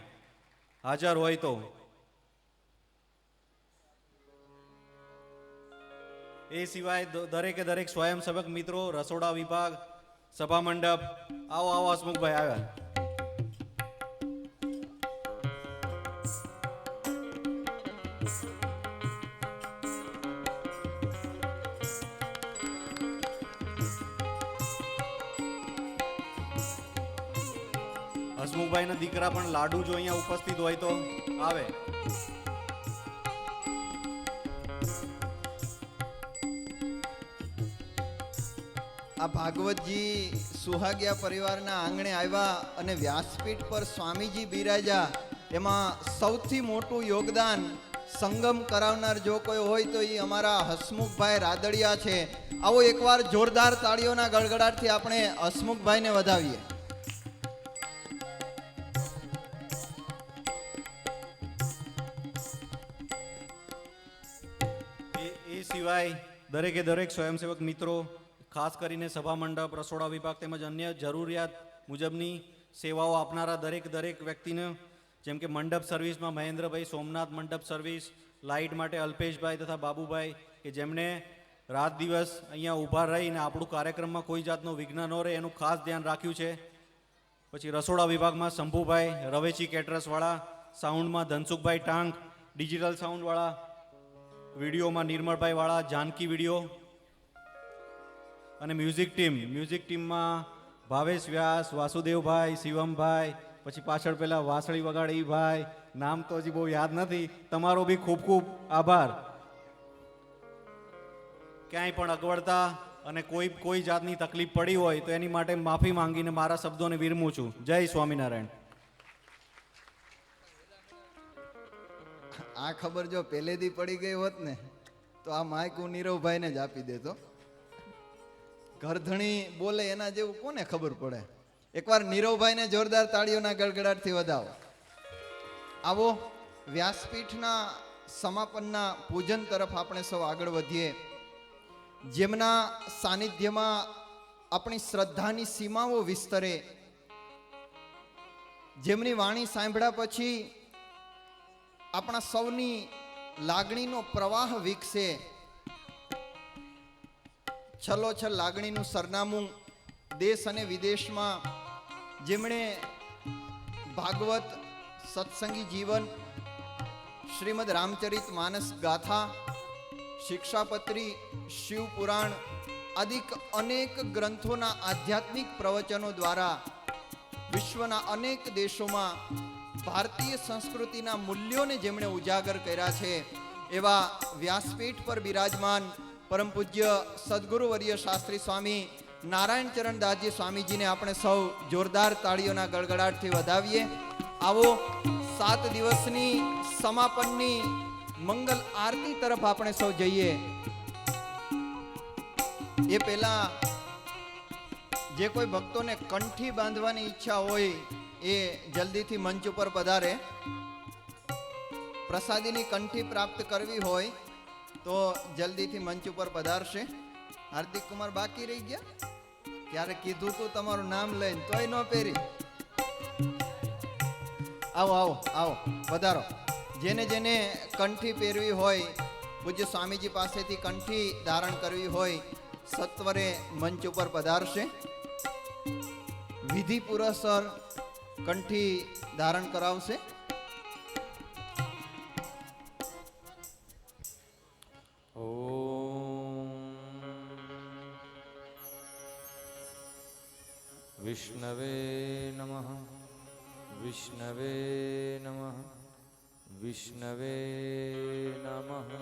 હાજર હોય તો. એ સિવાય દરેકે દરેક સ્વયંસેવક મિત્રો, રસોડા વિભાગ, સભા મંડપ, આવો આવો હસમુખભાઈ આવ્યા. હસમુખભાઈના દીકરા પણ લાડુ જો અહીંયા ઉપસ્થિત હોય તો આવે. આ ભાગવતજી સુહાગિયા પરિવારના આંગણે આવ્યા અને વ્યાસપીઠ પર સ્વામીજી બિરાજ્યા, એમાં સૌથી મોટું યોગદાન સંગમ કરાવનાર જો કોઈ હોય તો એ અમારા હસમુખભાઈ રાદડિયા છે. આવો એકવાર જોરદાર તાળીઓના ગડગડાટથી આપણે હસમુખભાઈને વધાવીએ. એ સિવાય દરેકે દરેક સ્વયંસેવક મિત્રો, ખાસ કરીને સભા મંડપ, રસોડા વિભાગ તેમજ અન્ય જરૂરિયાત મુજબની સેવાઓ આપનારા દરેક વ્યક્તિને, જેમ કે મંડપ સર્વિસમાં મહેન્દ્રભાઈ, સોમનાથ મંડપ સર્વિસ, લાઇટ માટે અલ્પેશભાઈ તથા બાબુભાઈ કે જેમણે રાત દિવસ અહીંયા ઊભા રહીને આપણું કાર્યક્રમમાં કોઈ જાતનો વિઘ્ન ન રહે એનું ખાસ ધ્યાન રાખ્યું છે. પછી રસોડા વિભાગમાં શંભુભાઈ, રવેચી કેટરસવાળા, સાઉન્ડમાં ધનસુખભાઈ ટાંક, ડિજિટલ સાઉન્ડવાળા વિડીયોમાં નિર્મળભાઈ વાળા, જાનકી વિડીયો અને મ્યુઝિક ટીમમાં ભાવેશ વ્યાસ, વાસુદેવભાઈ, શિવમભાઈ, પછી પાછળ પેલા વાસળી વગાડે ઈ ભાઈ, નામ તો હજી બહુ યાદ નથી. તમારો બી ખૂબ ખૂબ આભાર. ક્યાંય પણ અગવડતા અને કોઈ જાતની તકલીફ પડી હોય તો એની માટે માફી માંગીને મારા શબ્દોને વિરમું છું. જય સ્વામિનારાયણ. આ ખબર જો પહેલેથી પડી ગઈ હોત ને તો આ માઇક હું નીરવભાઈને જ આપી દેતો. ઘરધણી બોલે એના જેવું કોને ખબર પડે. એકવાર નીરવભાઈને જોરદાર તાળીઓના ગડગડાટથી વધાવો. આવો વ્યાસપીઠના સમાપનના પૂજન તરફ આપણે સૌ આગળ વધીએ. જેમના સાનિધ્યમાં આપણી શ્રદ્ધાની સીમાઓ વિસ્તરે, જેમની વાણી સાંભળ્યા પછી આપણા સૌની લાગણીનો પ્રવાહ વિકસે. છલોછલ લાગણીનું સરનામું દેશ અને વિદેશમાં જેમણે ભાગવત, સત્સંગી જીવન, શ્રીમદ રામચરિત માનસ ગાથા, શિક્ષાપત્રી, શિવપુરાણ આદિક અનેક ગ્રંથોના આધ્યાત્મિક પ્રવચનો દ્વારા વિશ્વના અનેક દેશોમાં ભારતીય સંસ્કૃતિના મૂલ્યોને જેમણે ઉજાગર કર્યા છે એવા વ્યાસપીઠ પર બિરાજમાન પરમ પૂજ્ય સદગુરુવર્ય શાસ્ત્રી સ્વામી નારાયણ ચરણ દાસજી સ્વામીજીને આપણે સૌ જોરદાર તાળીઓના ગડગડાટથી વધાવીએ. આવો 7 દિવસની સમાપનની મંગલ આરતી તરફ આપણે સૌ જઈએ. એ પહેલા જે કોઈ ભક્તોને કંઠી બાંધવાની ઈચ્છા હોય એ જલ્દીથી મંચ ઉપર પધારે. પ્રસાદીની કંઠી પ્રાપ્ત કરવી હોય તો જલ્દીથી મંચ ઉપર પધારશે. હાર્દિક કુમાર બાકી રહી ગયા, ત્યારે કીધું તું તમારું નામ લઈને તોય ન પહેરી. આવો આવો આવો પધારો. જેને જેને કંઠી પહેરવી હોય, પૂજ્ય સ્વામીજી પાસેથી કંઠી ધારણ કરવી હોય, સત્વરે મંચ ઉપર પધારશે. વિધિ પુરસ્સર કંઠી ધારણ કરાવશે. વિષ્ણવે નમઃ વિષ્ણવે નમઃ વિષ્ણવે નમઃ.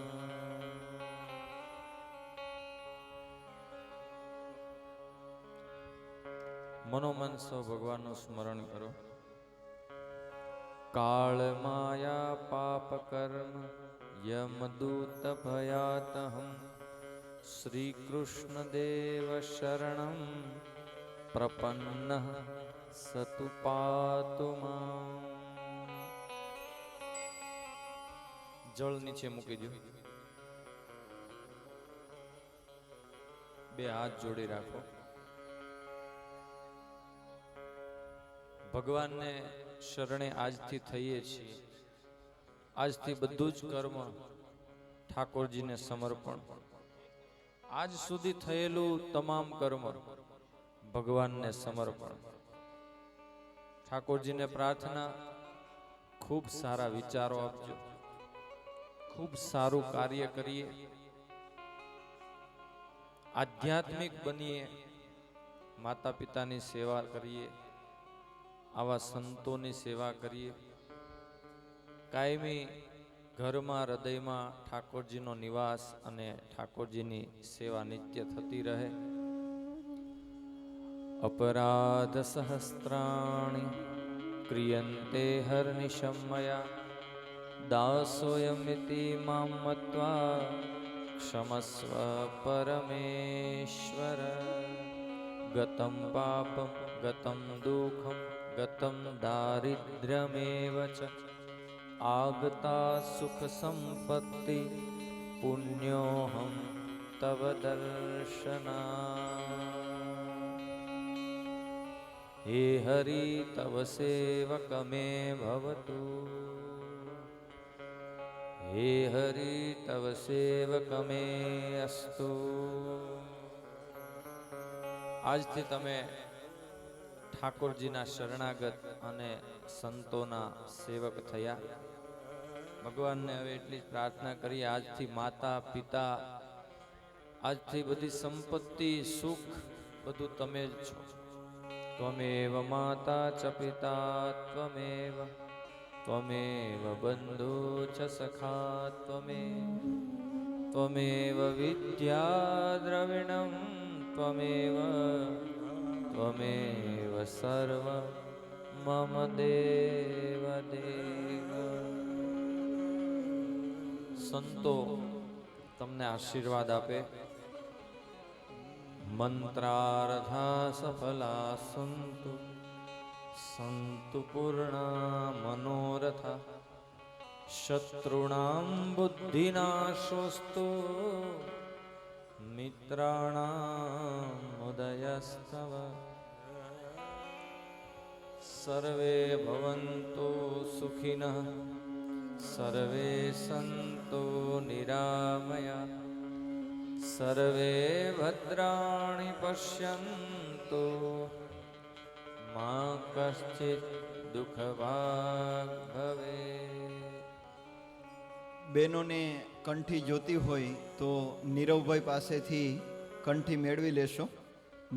મનોમન સૌ ભગવાનનું સ્મરણ કરો. કાળ માયા પાપ કર્મ યમદૂત ભયાતહમ શ્રી કૃષ્ણ દેવ શરણમ પ્રપન્ન સતુ પાતુ માં. જળ નીચે મૂકી દો. બે હાથ જોડી રાખો. ભગવાનને શરણે આજથી થઈએ છીએ. આજથી બધું જ કર્મ ઠાકોરજીને સમર્પણ. આજ સુધી થયેલું તમામ કર્મ ભગવાનને સમર્પણ. ઠાકોરજીને પ્રાર્થના, ખૂબ સારા વિચારો આપજો, ખૂબ સારું કાર્ય કરીએ, આધ્યાત્મિક બનીએ, માતા પિતાની સેવા કરીએ, આવા સંતોની સેવા કરીએ. કાયમી ઘરમાં હૃદયમાં ઠાકોરજીનો નિવાસ અને ઠાકોરજીની સેવા નિત્ય થતી રહે. અપરાધ સહસ્ત્રાણિ ક્રિયન્તે હર્નિશં મયા દાસોયમિતિ માં મત્વા ક્ષમસ્વ પરમેશ્વર. ગતં પાપં ગતં દુઃખં ગતં દારિદ્ર્યમેવ ચ આગતા સુખ સંપત્તિ પુણ્યોહમ તવ દર્શના. હે હરિ તવ સેવક મે ભવતુ. હે હરિ તવ સેવક મે અસ્તુ. આજથી તમે ઠાકોરજીના શરણાગત અને સંતોના સેવક થયા. ભગવાનને હવે એટલી જ પ્રાર્થના કરીએ, આજથી માતા પિતા, આજથી બધી સંપત્તિ સુખ બધું તમે જ છો. ત્વમેવ માતા ચ પિતા ત્વમેવ, ત્વમેવ બંધુ ચ સખા ત્વમેવ વિદ્યા દ્રવિણમ ત્વમેવ, ત્વમેવ સર્વ મમ દેવ દેવ. સંતો તમને આશીર્વાદ આપે. મંત્રાર્થા સફલા સંતુ, સંતુ પૂર્ણા મનોરથા. શત્રુણામ બુદ્ધિનાશોસ્તુ, મિત્રાણામ ઉદયસ્તવ. સર્વે ભવન્તુ સુખિનઃ, સર્વે સંતો નિરામયા, સર્વે ભદ્રાણિ પશ્યન્તુ, મા કશ્ચિત દુઃખભાગ ભવેત. બહેનોને કંઠી જોતી હોય તો નીરવભાઈ પાસેથી કંઠી મેળવી લેશો.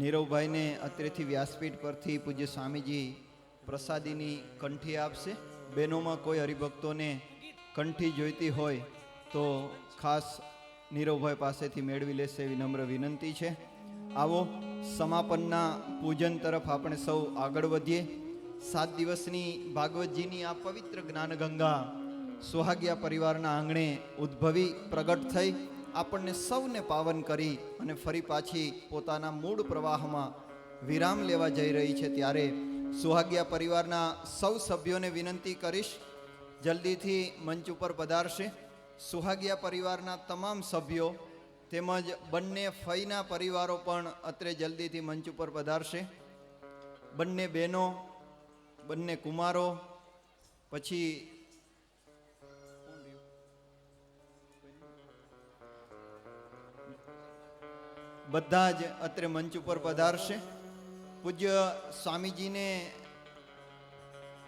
નીરવભાઈને અત્રેથી વ્યાસપીઠ પરથી પૂજ્ય સ્વામીજી પ્રસાદીની કંઠી આપશે. બહેનોમાં કોઈ હરિભક્તોને કંઠી જોઈતી હોય તો ખાસ નીરવભાઈ પાસેથી મેળવી લેશે એવી નમ્ર વિનંતી છે. આવો સમાપનના પૂજન તરફ આપણે સૌ આગળ વધીએ. 7 દિવસની ભાગવતજીની આ પવિત્ર જ્ઞાનગંગા સુહાગિયા પરિવારના આંગણે ઉદ્ભવી પ્રગટ થઈ આપણને સૌને પાવન કરી અને ફરી પાછી પોતાના મૂળ પ્રવાહમાં વિરામ લેવા જઈ રહી છે. ત્યારે સુહાગિયા પરિવારના સૌ સભ્યોને વિનંતી કરીશ, જલ્દીથી મંચ ઉપર પધારશે. સુહાગિયા પરિવારના તમામ સભ્યો તેમજ બંને ફઈના પરિવારો પણ અત્રે જલ્દીથી મંચ ઉપર પધારશે. બંને બહેનો, બંને કુમારો, પછી બધા જ અત્રે મંચ ઉપર પધારશે. પૂજ્ય સ્વામીજીને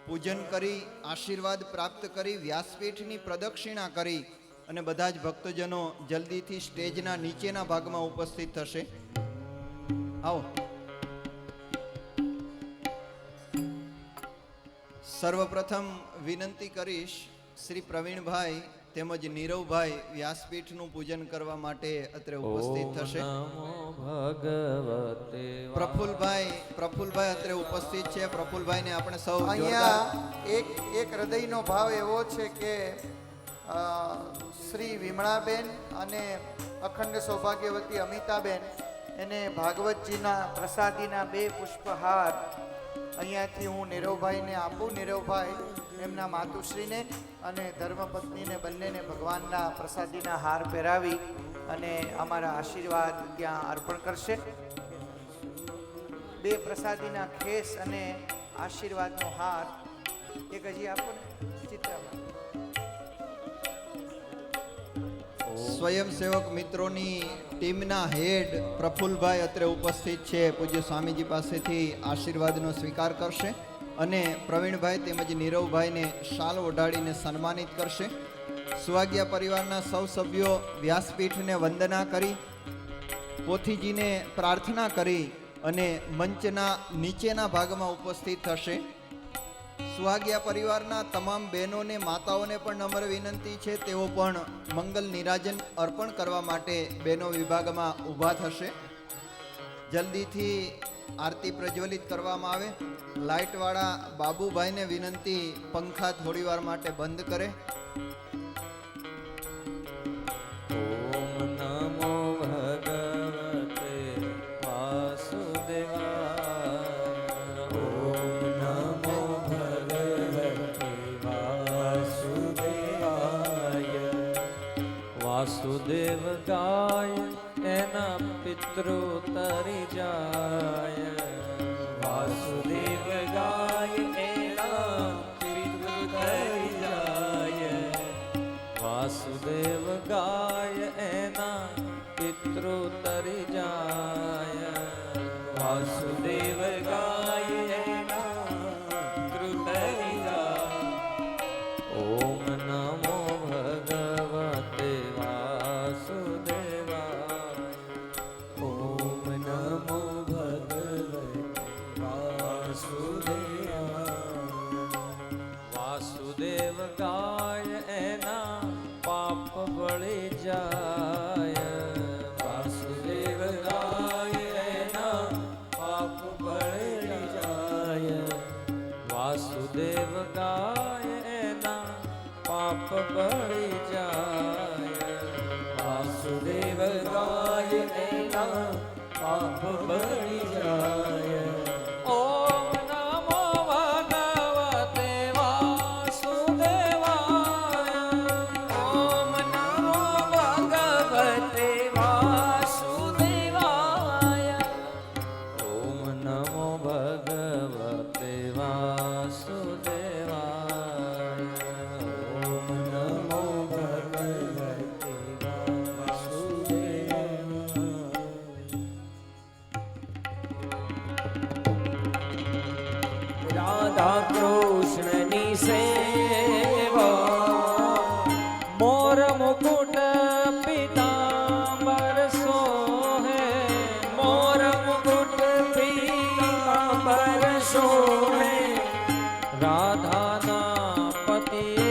પૂજન કરી આશીર્વાદ પ્રાપ્ત કરી વ્યાસપીઠની પ્રદક્ષિણા કરી અને બધા જ ભક્તજનો જલ્દીથી સ્ટેજના નીચેના ભાગમાં ઉપસ્થિત થશે. આવો. સર્વપ્રથમ વિનંતી કરીશ શ્રી પ્રવીણભાઈ તેમજ નીરવભાઈ વ્યાસપીઠનું પૂજન કરવા માટે અત્રે ઉપસ્થિત થશે. પ્રફુલભાઈ અત્રે ઉપસ્થિત છે. પ્રફુલભાઈને આપણે સૌ અહીંયા એક હૃદયનો ભાવ એવો છે કે શ્રી વિમળાબેન અને અખંડ સૌભાગ્યવતી અમિતાબેન એને ભાગવતજીના પ્રસાદીના 2 પુષ્પહાર અહીંયાથી હું નીરવભાઈને આપું. નીરવભાઈ એમના માતુશ્રીને અને ધર્મપત્નીને બંનેને ભગવાનના પ્રસાદીના હાર પહેરાવી અને અમારા આશીર્વાદ ત્યાં અર્પણ કરશે. 2 પ્રસાદીના ખેસ અને આશીર્વાદનો હાર એક હજી આપો ને ચિત્રમાં. સ્વયંસેવક મિત્રોની ટીમના હેડ પ્રફુલભાઈ અત્રે ઉપસ્થિત છે. પૂજ્ય સ્વામીજી પાસેથી આશીર્વાદનો સ્વીકાર કરશે અને પ્રવીણભાઈ તેમજ નીરવભાઈને શાલ ઓઢાડીને સન્માનિત કરશે. સુહાગિયા પરિવારના સૌ સભ્યો વ્યાસપીઠને વંદના કરી, પોથીજીને પ્રાર્થના કરી અને મંચના નીચેના ભાગમાં ઉપસ્થિત થશે. સુહાગિયા પરિવારના તમામ બહેનોને, માતાઓને પણ નમ્ર વિનંતી છે, તેઓ પણ મંગલ નિરાજન અર્પણ કરવા માટે બહેનો વિભાગમાં ઊભા થશે. જલ્દીથી આરતી પ્રજ્વલિત કરવામાં આવે. લાઇટવાળા બાબુભાઈને વિનંતી પંખા થોડીવાર માટે બંધ કરે. ઓમ નમો ભગવતે વાસુદેવાય. ઓમ નમો ભગવતે વાસુદેવાય. વાસુદેવ ગાય એના પિતૃ તરી જાય. વાસુદેવ ગાય એના પિતૃ તરી જાય. વાસુદેવ ગાય એના પિતૃ તરી જાય. વાસુદેવ ગાય એના પિતૃ તરી જાય. ઓમ નમો વાસુદેવ ગાય એના પાપ બળી જાય વાસુદેવ ગાય એના પાપ બળી જાય વાસુદેવ ગાય એના પાપ બળી જાય વાસુદેવ ગાય એના પાપ બળી જાય ઓમ નમો ભગવતે વાસુદેવાય ઓમ નમો ભગવતે વાસુદેવાય ઓમ નમો ભગવતે વાસુદેવાય ઓમ નમો ભગવતે વાસુદેવાય રાધા કૃષ્ણની સેવા મોર મુકુટ પીતાંબર સોહે મોર મુકુટ પીતાંબર સોહે રાધાના પતિએ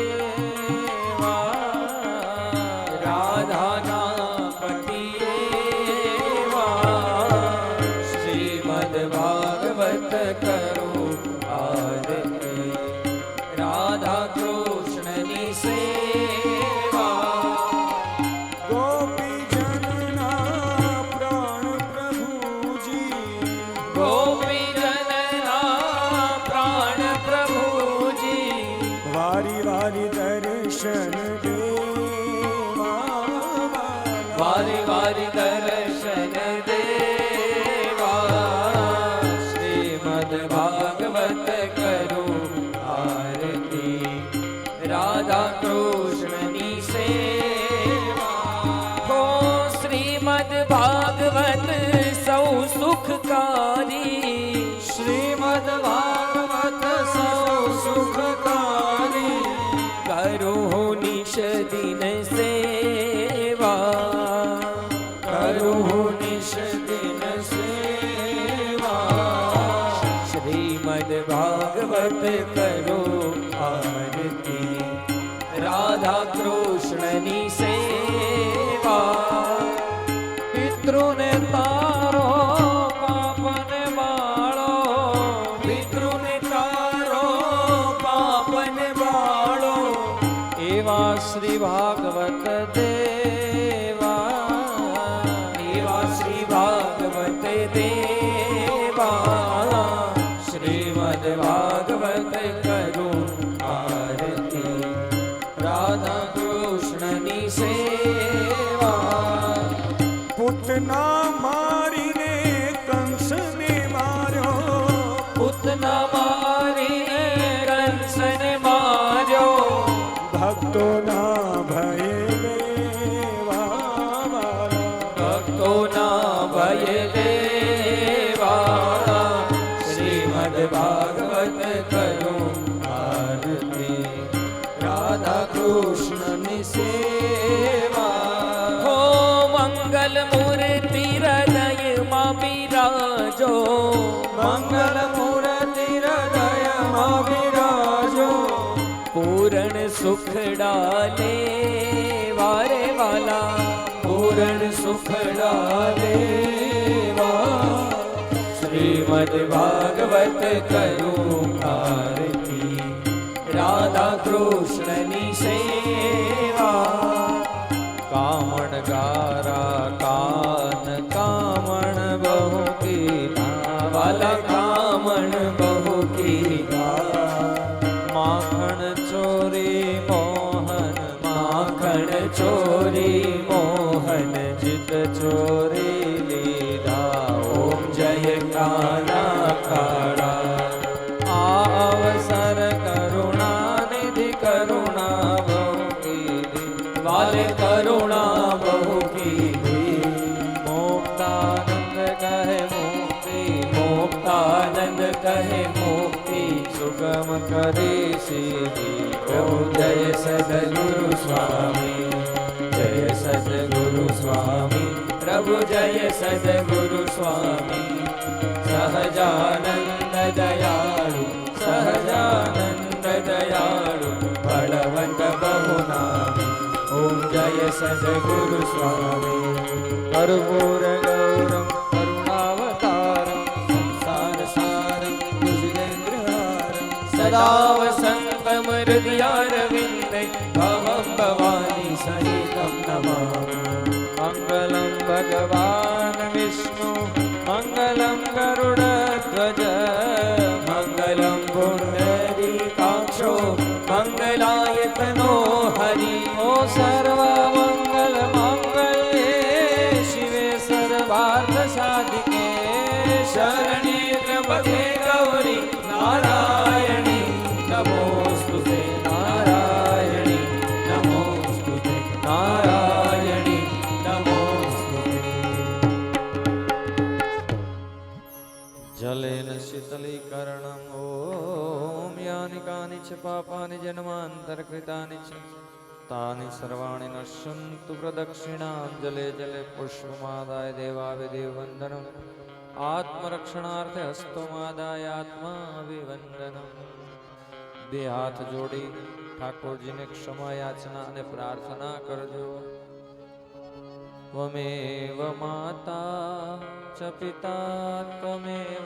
રાધાના પતિએ શ્રીમદ ભાગવત કરો આરતી રાધા કૃષ્ણની સેવા ગોપીજનના પ્રાણ પ્રભુજી ગોપીજનના પ્રાણ પ્રભુજી વારી વારી દર્શન દેવા વારી વારી દર્શન દેવા શ્રીમદ ભાગવત કરો આરતી રાધા કૃષ્ણની સેવા હો શ્રીમદ ભાગવત સૌ સુખકારી શ્રીમદ ભાગવત સૌ સુખકારી કરો નિશ દિન સેવા કરો નિશ દિન સેવા શ્રીમદ ભાગવત કરો આરતી રાધા કૃષ્ણની સેવા પિતૃને તારો પાપને બાળો પિતૃને તારો પાપને બાળો એવા શ્રી ભાગવત દેવા એવા શ્રી ભાગવત દેવા શ્રીમદ ભાગવત કરો આરતી રાધા કૃષ્ણની સેવા પૂતના મારીને કંસને માર્યો પૂતના મારીને કંસને માર્યો ભક્તોના ભય દેવા ભક્તોના ભય દેવા શ્રીમદ ભાગવત કરો આરતી રાધા કૃષ્ણની સેવા હો મંગલ મૂર્તિ હૃદયમાં બિરાજો મંગલ મૂર્તિ હૃદયમાં બિરાજો પૂરણ સુખ ડાલે વારે વાલા પૂરણ સુખ ડાલે શ્રીમદ ભાગવત કરું આરતી રાધા કૃષ્ણની સેવા કામણ ગારા કાન કામણ બહુ કીધા વાલા કામણ બહુ કીધા માખણ ચોરી મોહન માખણ ચોરી મોહન જીત ચોરી લીધા ઓમ જય કાના કાળા આ અવસર કરુણા નિધિ કરુણા બહુ કીધી વાલે કરુણા બહુ કીધી મુક્તાનંદ કહે મુક્તિ મુક્તાનંદ કહે મુક્તિ સુગમ કરે સીધી પ્રભુ જય સદગુરુ સ્વામી જય સદગુરુ સ્વામી પ્રભુ જય સદગુરુ સ્વામી સહજાનંદ દયાળુ સહજાનંદ દયાળુ બળવંત બહુ નામી. ઓમ જય સદગુરુ સ્વામી. કર્પૂર ગૌરમ કરુણાવતારમ સંસાર સારમ ભુજગેન્દ્રહારમ. સદા વસંતમ હૃદયારવિંદે ભવમ ભવાની સહિતમ નમામિ. મંગલમ ભગવાન વિષ્ણુ મંગલમ ગરુડધ્વજ મંગલમ પુંડરીકાક્ષો મંગલાયતનો હરિ. ઓ સર્વ મંગલ મંગલ્યે શિવે સર્વાર્થ સાધિકે શરણ્યે ત્ર્યંબકે ગૌરી નારાયણી નમોસ્તુતે. નારાયણી નમોસ્તુતે. નારાયણી નમોસ્તુતે. જલેન શીતલીકરણમ ઓમ યાની કાની ચ પાપાની જન્માંતરકૃતાની ચ તાની સર્વાણી નશ્યંતુ પ્રદક્ષિણાંજલે જલે પુષ્પમાદાય દેવાવિદેવ વંદનમ આત્મરક્ષણાર્થે હસ્તોમાદાય આત્માવિવંદનમ. બે હાથ જોડી ઠાકોરજીને ક્ષમા યાચના અને પ્રાર્થના કરજો. ત્વમેવ માતા ચ પિતા ત્વમેવ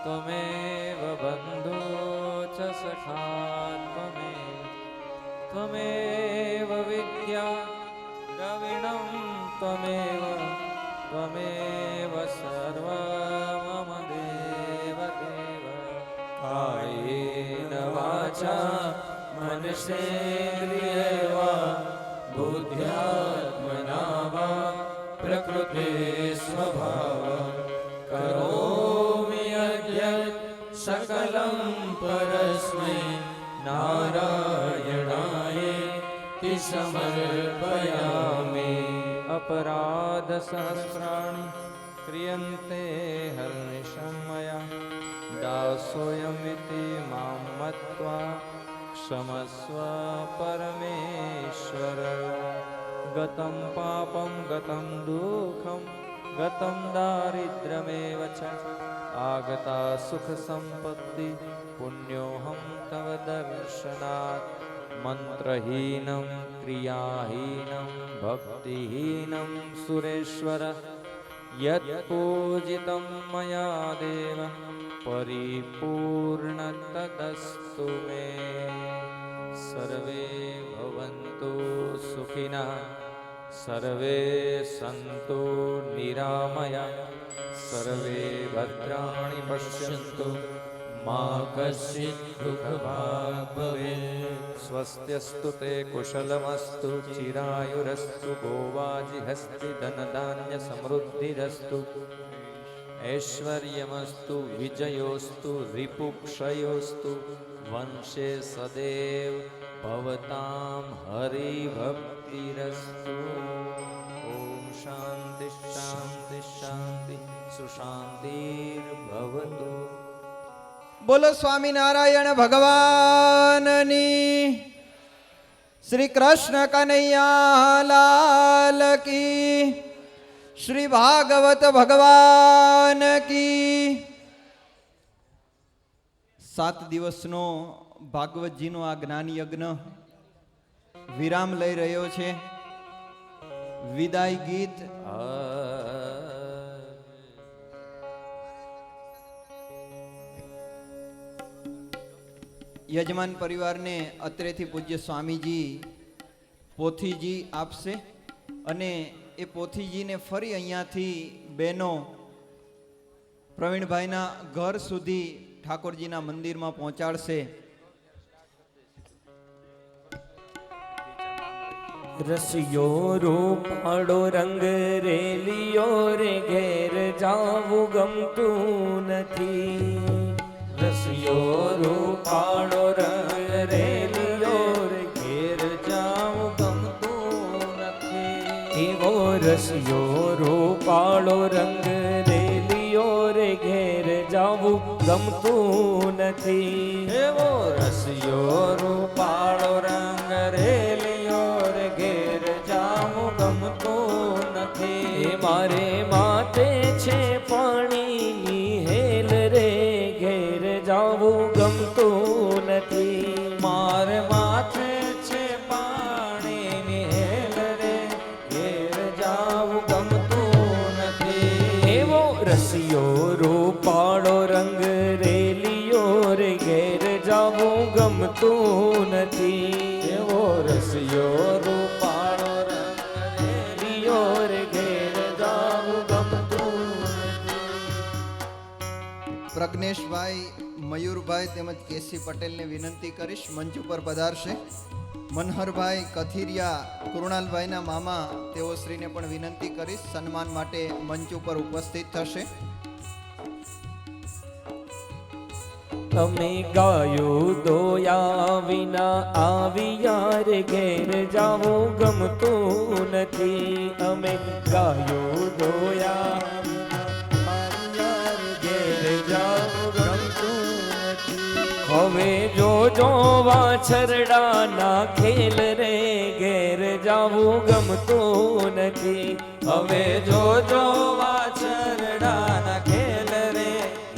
ત્વમેવ બંધુ ચ સખા ત્વમેવ વિદ્યા દ્રવિણમ ત્વમેવ ત્વમેવ સર્વ મમ દેવ દેવ. કાયેન વાચા મનસેન્દ્રિયૈર્વા બુદ્ધ્યાત્મના વા પ્રકૃતે સ્વભાવ. કરોમિ યદ્યત સકલં પરસ્મૈ નારાયણાયેતિ સમર્પયામિ. अपराध सहस्राणि क्रियन्ते हर्निशं मया दासोऽयमिति मां मत्वा क्षमस्व परमेश्वर. गतं पापं गतं दुःखं गतं दारिद्र्यमेव च आगता सुखसम्पत्ति पुण्योऽहं तव दर्शनात्. मंत्रहीनं क्रियाहीनं भक्तिहीनं सुरेश्वर यत्पूजितं मया देव परिपूर्ण तदस्तु मे. सर्वे भवन्तु सुखिनः सर्वे सन्तु निरामया सर्वे भद्राणि पश्यन्तु मा कश्चित् दुःखभाग् भवेत्. स्वस्त्यस्तु ते कुशलमस्तु चिरायुरस्तु गोवाजिहस्ति धनधान्य समृद्धिरस्तु ऐश्वर्यमस्तु विजयोस्तु रिपुक्षयोस्तु वंशे सदैव भवतां हरिभक्तिरस्तु. ओम शांति शांति शांति सुशांतिर्भवतु. બોલો સ્વામિનારાયણ ભગવાનની. શ્રી કૃષ્ણ કનૈયા લાલ કી. શ્રી ભાગવત ભગવાન કી. 7 દિવસનો ભાગવતજીનો આ જ્ઞાન યજ્ઞ વિરામ લઈ રહ્યો છે. વિદાય ગીત યજમાન પરિવારને અત્રેથી પૂજ્ય સ્વામીજી પોથીજી આપશે અને એ પોથીજીને ફરી અહીંયાથી બહેનો પ્રવીણભાઈના ઘર સુધી ઠાકોરજીના મંદિરમાં પહોંચાડશે. રસિયો રૂપાળો રંગ રેલિયો રે ઘેર જાવું ગમતું નથી. રસિયો રૂપાળો રંગ રેલિયો રે ઘેર જાવું ગમતું નથી. એવો રસિયો રૂપાળો રંગ રેલિયો રે ઘેર જાવું ગમતું નથી. એવો રસિયો રૂપાળો રંગ રેલિયો રે ઘેર જાવું ગમતું નથી. મારે માથે છે પાણીની હેલ રે ઘેર જાવું ગમતું નથી. મારે માથે રસિયો રૂપાળો રંગ રેલિયો રે ઘેર જાવું ગમતું પ્રજ્ઞેશભાઈ, મયુરભાઈ તેમજ કેસી પટેલને વિનંતી કરીશ મંચ ઉપર પધારશે. મનહરભાઈ કથિરિયા, કૃણાલભાઈના મામા, તેઓ શ્રીને પણ વિનંતી કરીશ સન્માન માટે મંચ ઉપર ઉપસ્થિત થશે. અમે ગાયું દોયા વિના આવ્યા રે ઘેર જાવું ગમતું નથી. અમે ગાયું દોયા વિના આવ્યા રે ઘેર જાવું ગમતું નથી. હવે જોજો વાછરડાના ખેલ રે ઘેર જાવું ગમતું નથી. હવે જોજો વાછરડાના ખેલ રે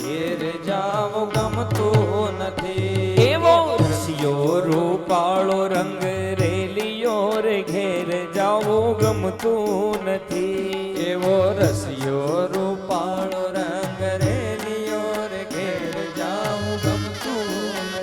ઘેર જાવું ગમતું નથી. એવો રસિયો રૂપાળો રંગ રેલિયો રે ઘેર જાવું ગમતું નથી. એવો રસિયો રૂપાળો રંગ રેલિયો રે ઘેર જાવું ગમતું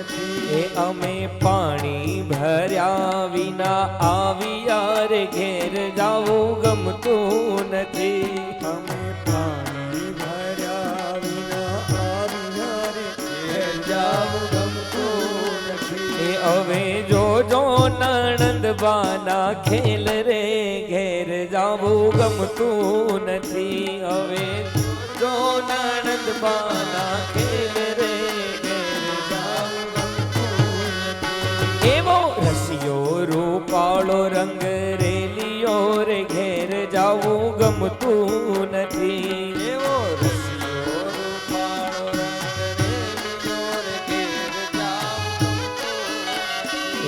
નથી. એ અમે પાણી ભર્યા વિના આવ્યા રે ઘેર જાવું ગમતું નથી. અમે પાણી ભર્યા વિના આવ્યા રે ઘેર જાવું ગમતું નથી. એ હવે જોજો નણંદબાના ખેલ રે ઘેર જાવું ગમતું નથી. હવે જો નણંદબાના ખેલ રે ઘેર જાવું ગમતું નથી. એવો રસિયો રૂપાળો રંગ રેલિયો રે ઘેર જાવું ગમતું નથી. એવો રસિયો રૂપાળો રંગ રેલિયો રે ઘેર જાવું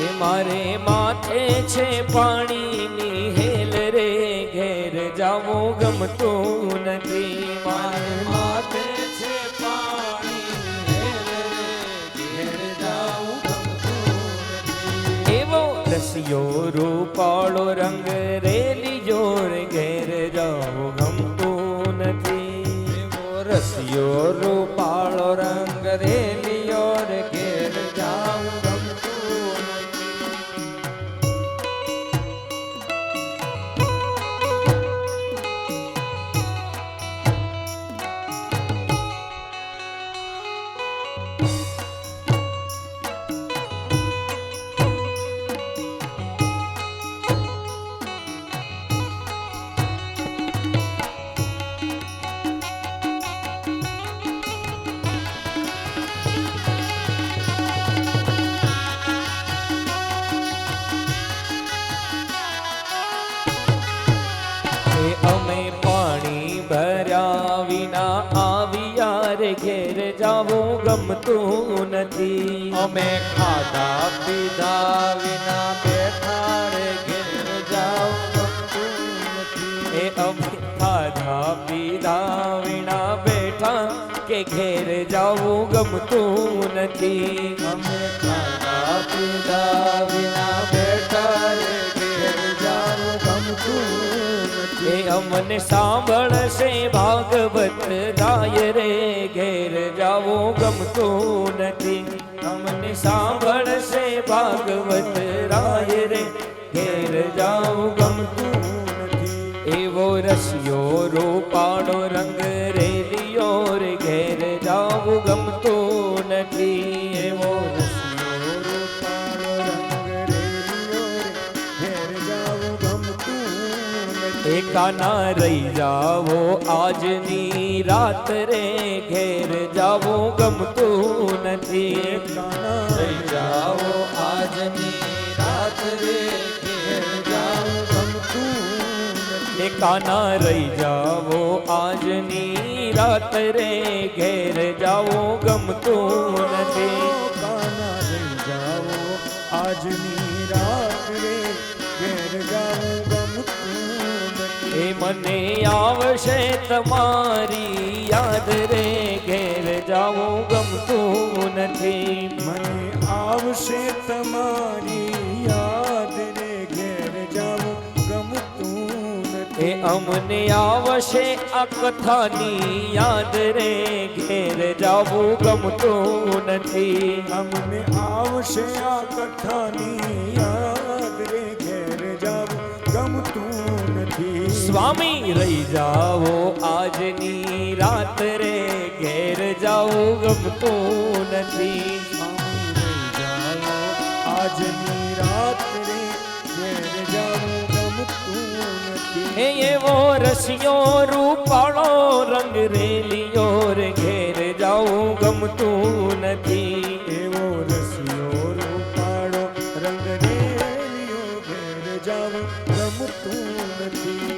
એ મારે માથે છે પાણીની હેલ રે ઘેર જાવું ગમતું નથી. મારે માથે છે પાણીની હેલ રે ઘેર જાવું ગમતું નથી. એવો રસિયો રૂપાળો રંગ રેલિયો રે ઘેર જાવું ગમતું નથી. એવો રસિયો રૂપાળો રંગ રેલિયો રે ઘેર જાવું ગમતું અમે પાણી ભર્યા વિના આવ્યા રે ઘેર જાવું ગમતું નથી. અમે ખાધા પીધા વિના બેઠા રે ઘેર જાવું ગમતું નથી. એ અમે ખાધા પીધા વિના બેઠા કે ઘેર જાવું ગમતું નથી. અમે ખાધા પીધા વિના બેઠા રે ઘેર જાવું ગમતું નથી. એ અમને સાંભળશે ભાગવત ગાય રે ઘેર જાવું ગમતું નથી. અમને સાંભળશે ભાગવત રાય રે ઘેર જાવું ગમતું નથી. એવો રસિયો રૂપાળો રંગ રેલિયો રે ઘેર જાવું ગમતું નથી. એવો રસિયો રૂપાળો રંગ રેલિયો રે ઘેર જાવું ગમતું નથી. એકાના રહી જાવો આજની રાત રે ઘેર જાવું ગમતું નથી. એકાના રહી જાવો આજની રાત રે ઘેર જાવું ગમતું નથી. એકાના રહી જાવો આજની રાત રે ઘેર જાવું ગમતું નથી. કાના રહી જાવો આજની રાત રે ઘેર જાવું ગમતું નથી. એ મને આવશે તમારી યાદ રે ઘેર જાવું ગમતું નથી. મને આવશે તમારી યાદ રે ઘેર જાવું ગમતું નથી. એ અમને આવશે આ કથાની યાદ રે ઘેર જાવું ગમતું નથી. અમને આવશે આ કથાની યાદ રે સ્વામી રહી જાઓ આજની રાત રે, ઘેર જાઓ ગમતું નથી. આજની રાત્રે ઘેર જાવું ગમતું નથી. હે એવો રસિયો રૂપાળો રંગ રેલિયો રે, ઘેર જાવું ગમતું નથી. એવો રસિયો રૂપાળો રંગ રેલિયો ઘેર જાવું ગમતું નથી.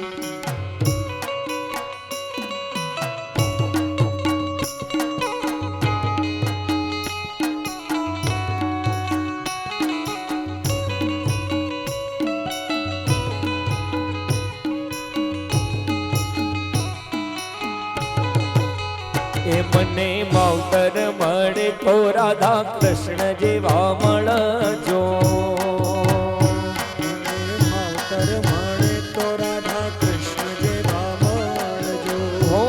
એ મને માવતર મળે તો રાધા કૃષ્ણ જેવા મળજો. માવતર મળે તો રાધા કૃષ્ણ જેવા મળજો. હો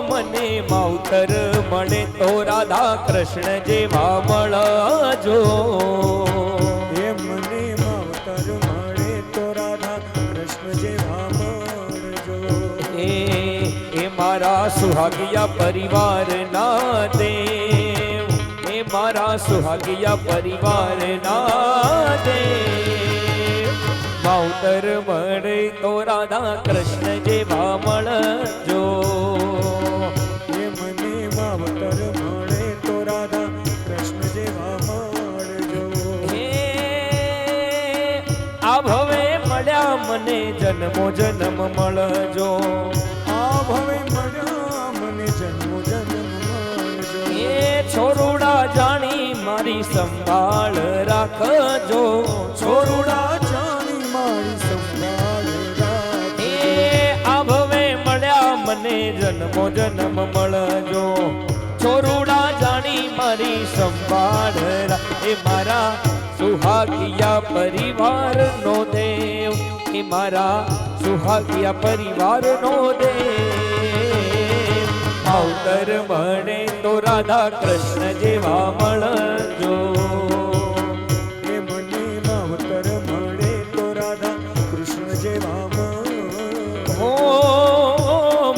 મને માવતર મળે તો રાધા કૃષ્ણ જેવા મળજો. એ મને માવતર મળે તો રાધા કૃષ્ણ જેવા મળજો. એ મારા સુહાગિયા પરિવાર ના દેવ, એ મારા સુહાગિયા પરિવાર ના દેવ. માવતર મળે તો રાધા કૃષ્ણ જેવા મળજો. એ મને માવતર મળે તો રાધા કૃષ્ણ જેવા મળજો. હે આ ભવે મળ્યા મને જન્મો જન્મ મળજો. આ ભવે મળ્યા મને જન્મો જન્મ મળજો. એ છોરુડા જાણી મારી સંભાળ રાખજો. છોરુડા જાણી મારી સંભાળ રાખજો. એ આ ભવે મળ્યા મને જન્મો જન્મ મળજો. છોરુડા જાણી મારી સંભાળ એ મારા સુહાગિયા પરિવાર નો દેવ, એ મારા સુહાગિયા પરિવાર નો દેવ. માવતર મળે તો રાધા કૃષ્ણ જેવા મળજો. એ મને માવતર મળે તો રાધા કૃષ્ણ જેવા મળજો. હો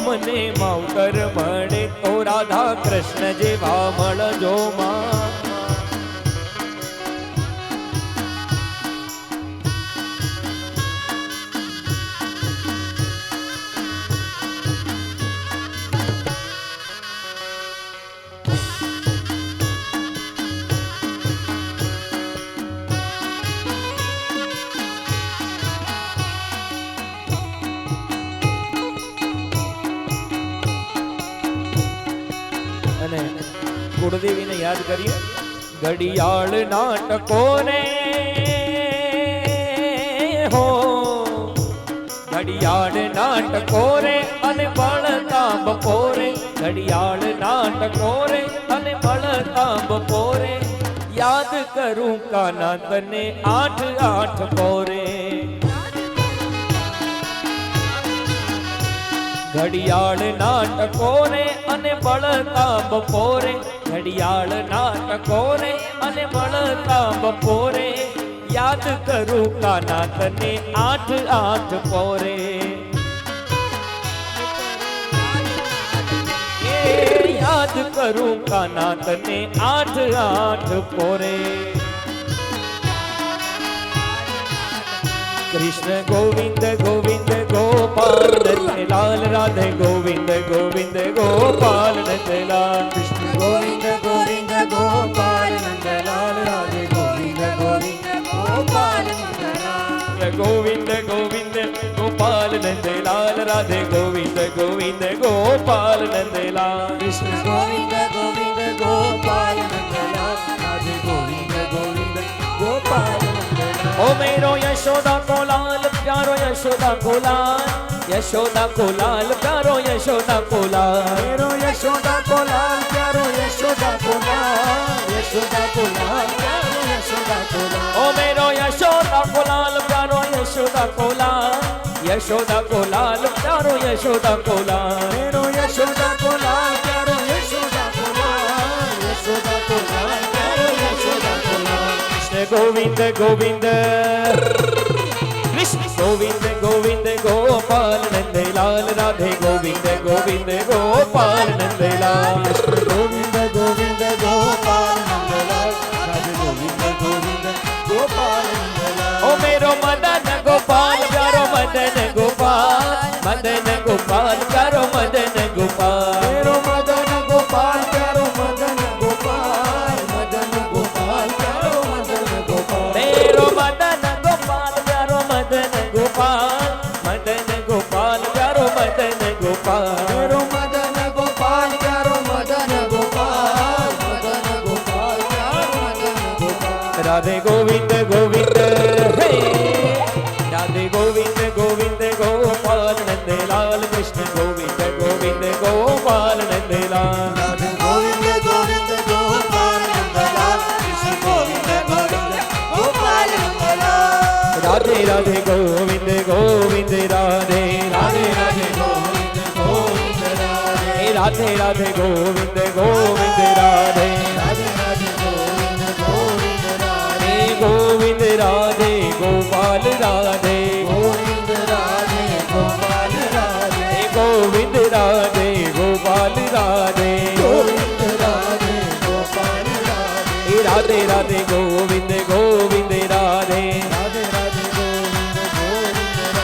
મને માવતર મળે તો રાધા કૃષ્ણ જેવા મળજો. માં અને કુળદેવીને યાદ કરીએ. ઘડિયાળ નાટકો ને હો, ઘડિયાળ નાટકો રે અને બળતા બપોરે. ઘડિયાળ નાટકો રે અને બળતા બપોરે. યાદ કરું કાના તને 8-8 પોરે. ઘડિયાળ નાટકો રે અને બળતા બપોરે. ઘડિયાળ નાટકો રે અને બળતા બપોરે. યાદ કરું કાના તને 8-8 પોરે. એ યાદ કરું કાના તને 8-8 પોરે. કૃષ્ણ ગોવિંદ ગોવિંદ ગોપાલ નંદલાલ, રાધે ગોવિંદ ગોવિંદ ગોપાલ નંદલાલ. કૃષ્ણ ગોવિંદ ગોવિંદ ગોપાલ નંદલાલ, રાધે ગોવિંદ ગોવિંદ ગોપાલ નંદલાલ. ગોવિંદ ગોવિંદ ગોપાલ નંદલાલ, રાધે ગોવિંદ ગોવિંદ ગોપાલ નંદલાલ. કૃષ્ણ ગોવિંદ ગોવિંદ ગોપાલ નંદલાલ, રાધે ગોવિંદ ગોવિંદ ગોપાલ નંદલાલ. ओ मेरो यशोदा को लाल प्यारो यशोदा को लाल, यशोदा को लाल प्यारो यशोदा को लाल. मेरो यशोदा को लाल प्यारो यशोदा को लाल, यशोदा को लाल प्यारो यशोदा को लाल. ओ मेरो यशोदा को लाल प्यारो यशोदा को लाल, यशोदा को लाल प्यारो यशोदा को लाल. मेरो यशोदा को लाल प्यारो यशोदा को लाल, यशोदा को लाल प्यारो यशोदा को लाल. कृष्ण गोविंद गोविंद, कृष्ण गोविंद गोविंद गोपाल મદન ગોપાલ પ્યારો મદન ગોપાલ મદન ગોપાલ પ્યારો મદન ગોપાલ મેરો મદન ગોપાલ પ્યારો મદન ગોપાલ મદન ગોપાલ પ્યારો મદન ગોપાલ મેરો મદન ગોપાલ પ્યારો મદન ગોપાલ મદન ગોપાલ પ્યારો મદન ગોપાલ મેરો મદન ગોપાલ પ્યારો મદન ગોપાલ મદન ગોપાલ પ્યારો મદન ગોપાલ રાધે ગોવિંદ ગોવિંદ હે રાધે ગોવિંદ ગોવિંદ ગોપાલ નંદલાલ કૃષ્ણ ગોવિંદ ગોવિંદ ગોપાલ નંદલાલ રાધે ગોવિંદ ગોવિંદ ગોપાલ નંદલાલ કૃષ્ણ ગોવિંદ ગોવિંદ ગોપાલ નંદલાલ રાધે રાધે ગોવિંદ ગોવિંદ રાધે રાધે રાધે ગોવિંદ ગોવિંદ રાધે હે રાધે રાધે ગોવિંદ ગોવિંદ રાધે રાધે રાધે ગોવિંદ ગોવિંદ રાધે હે ગોવિંદ રાધે ગોપાલ રાધે ગોવિંદ રાધે ગોપાલ રાધે હે ગોવિંદ રાધે ગોપાલ રાધે ગોવિંદ રાધે ગોપાલ રાધે હે રાધે રાધે ગોવિંદ ગોવિંદ રાધે રાધે રાધે ગોવિંદ ગોવિંદ રાધે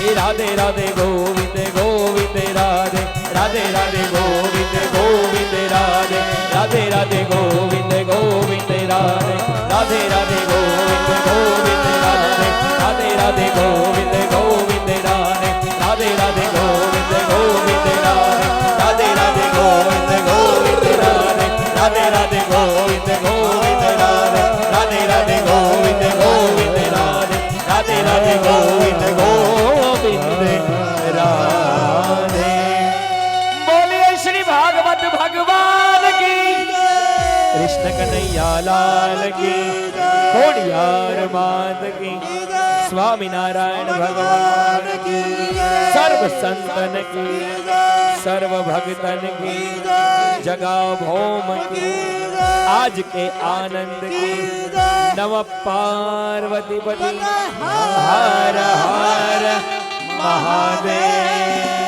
હે રાધે રાધે ગોવિંદ ગોવિંદ રાધે રાધે રાધે ગોવિંદ ગોવિંદ રાધે રાધે રાધે ગોવિંદ ગોવિંદ રાધે રાધે રાધે ગોવિંદ ગોવિંદ રાધે રાધે રાધે ગોવિંદ ગોવિંદ રાધે રાધે રાધે ગોવિંદ ગોવિંદ રાધે રાધે રાધે ગોવિંદ ગોવિંદ રાધે રાધે રાધે ગોવિંદ ગોવિંદ રાધે રાધે રાધે ગોવિંદ ગોવિંદ રાધે રાધે રાધે ગોવિંદ ગોવિંદ રાધે બોલીએ શ્રી ભાગવત ભગવાન કી કૃષ્ણ કનૈયા લાલ કી ખોડિયાર માત કી સ્વામિનારાયણ ભગવાન કી સર્વ સંતન કી સર્વ ભક્તન કી જગા ભૌમ કી आज के आनंद की नम पार्वती पति हर हर महादेव।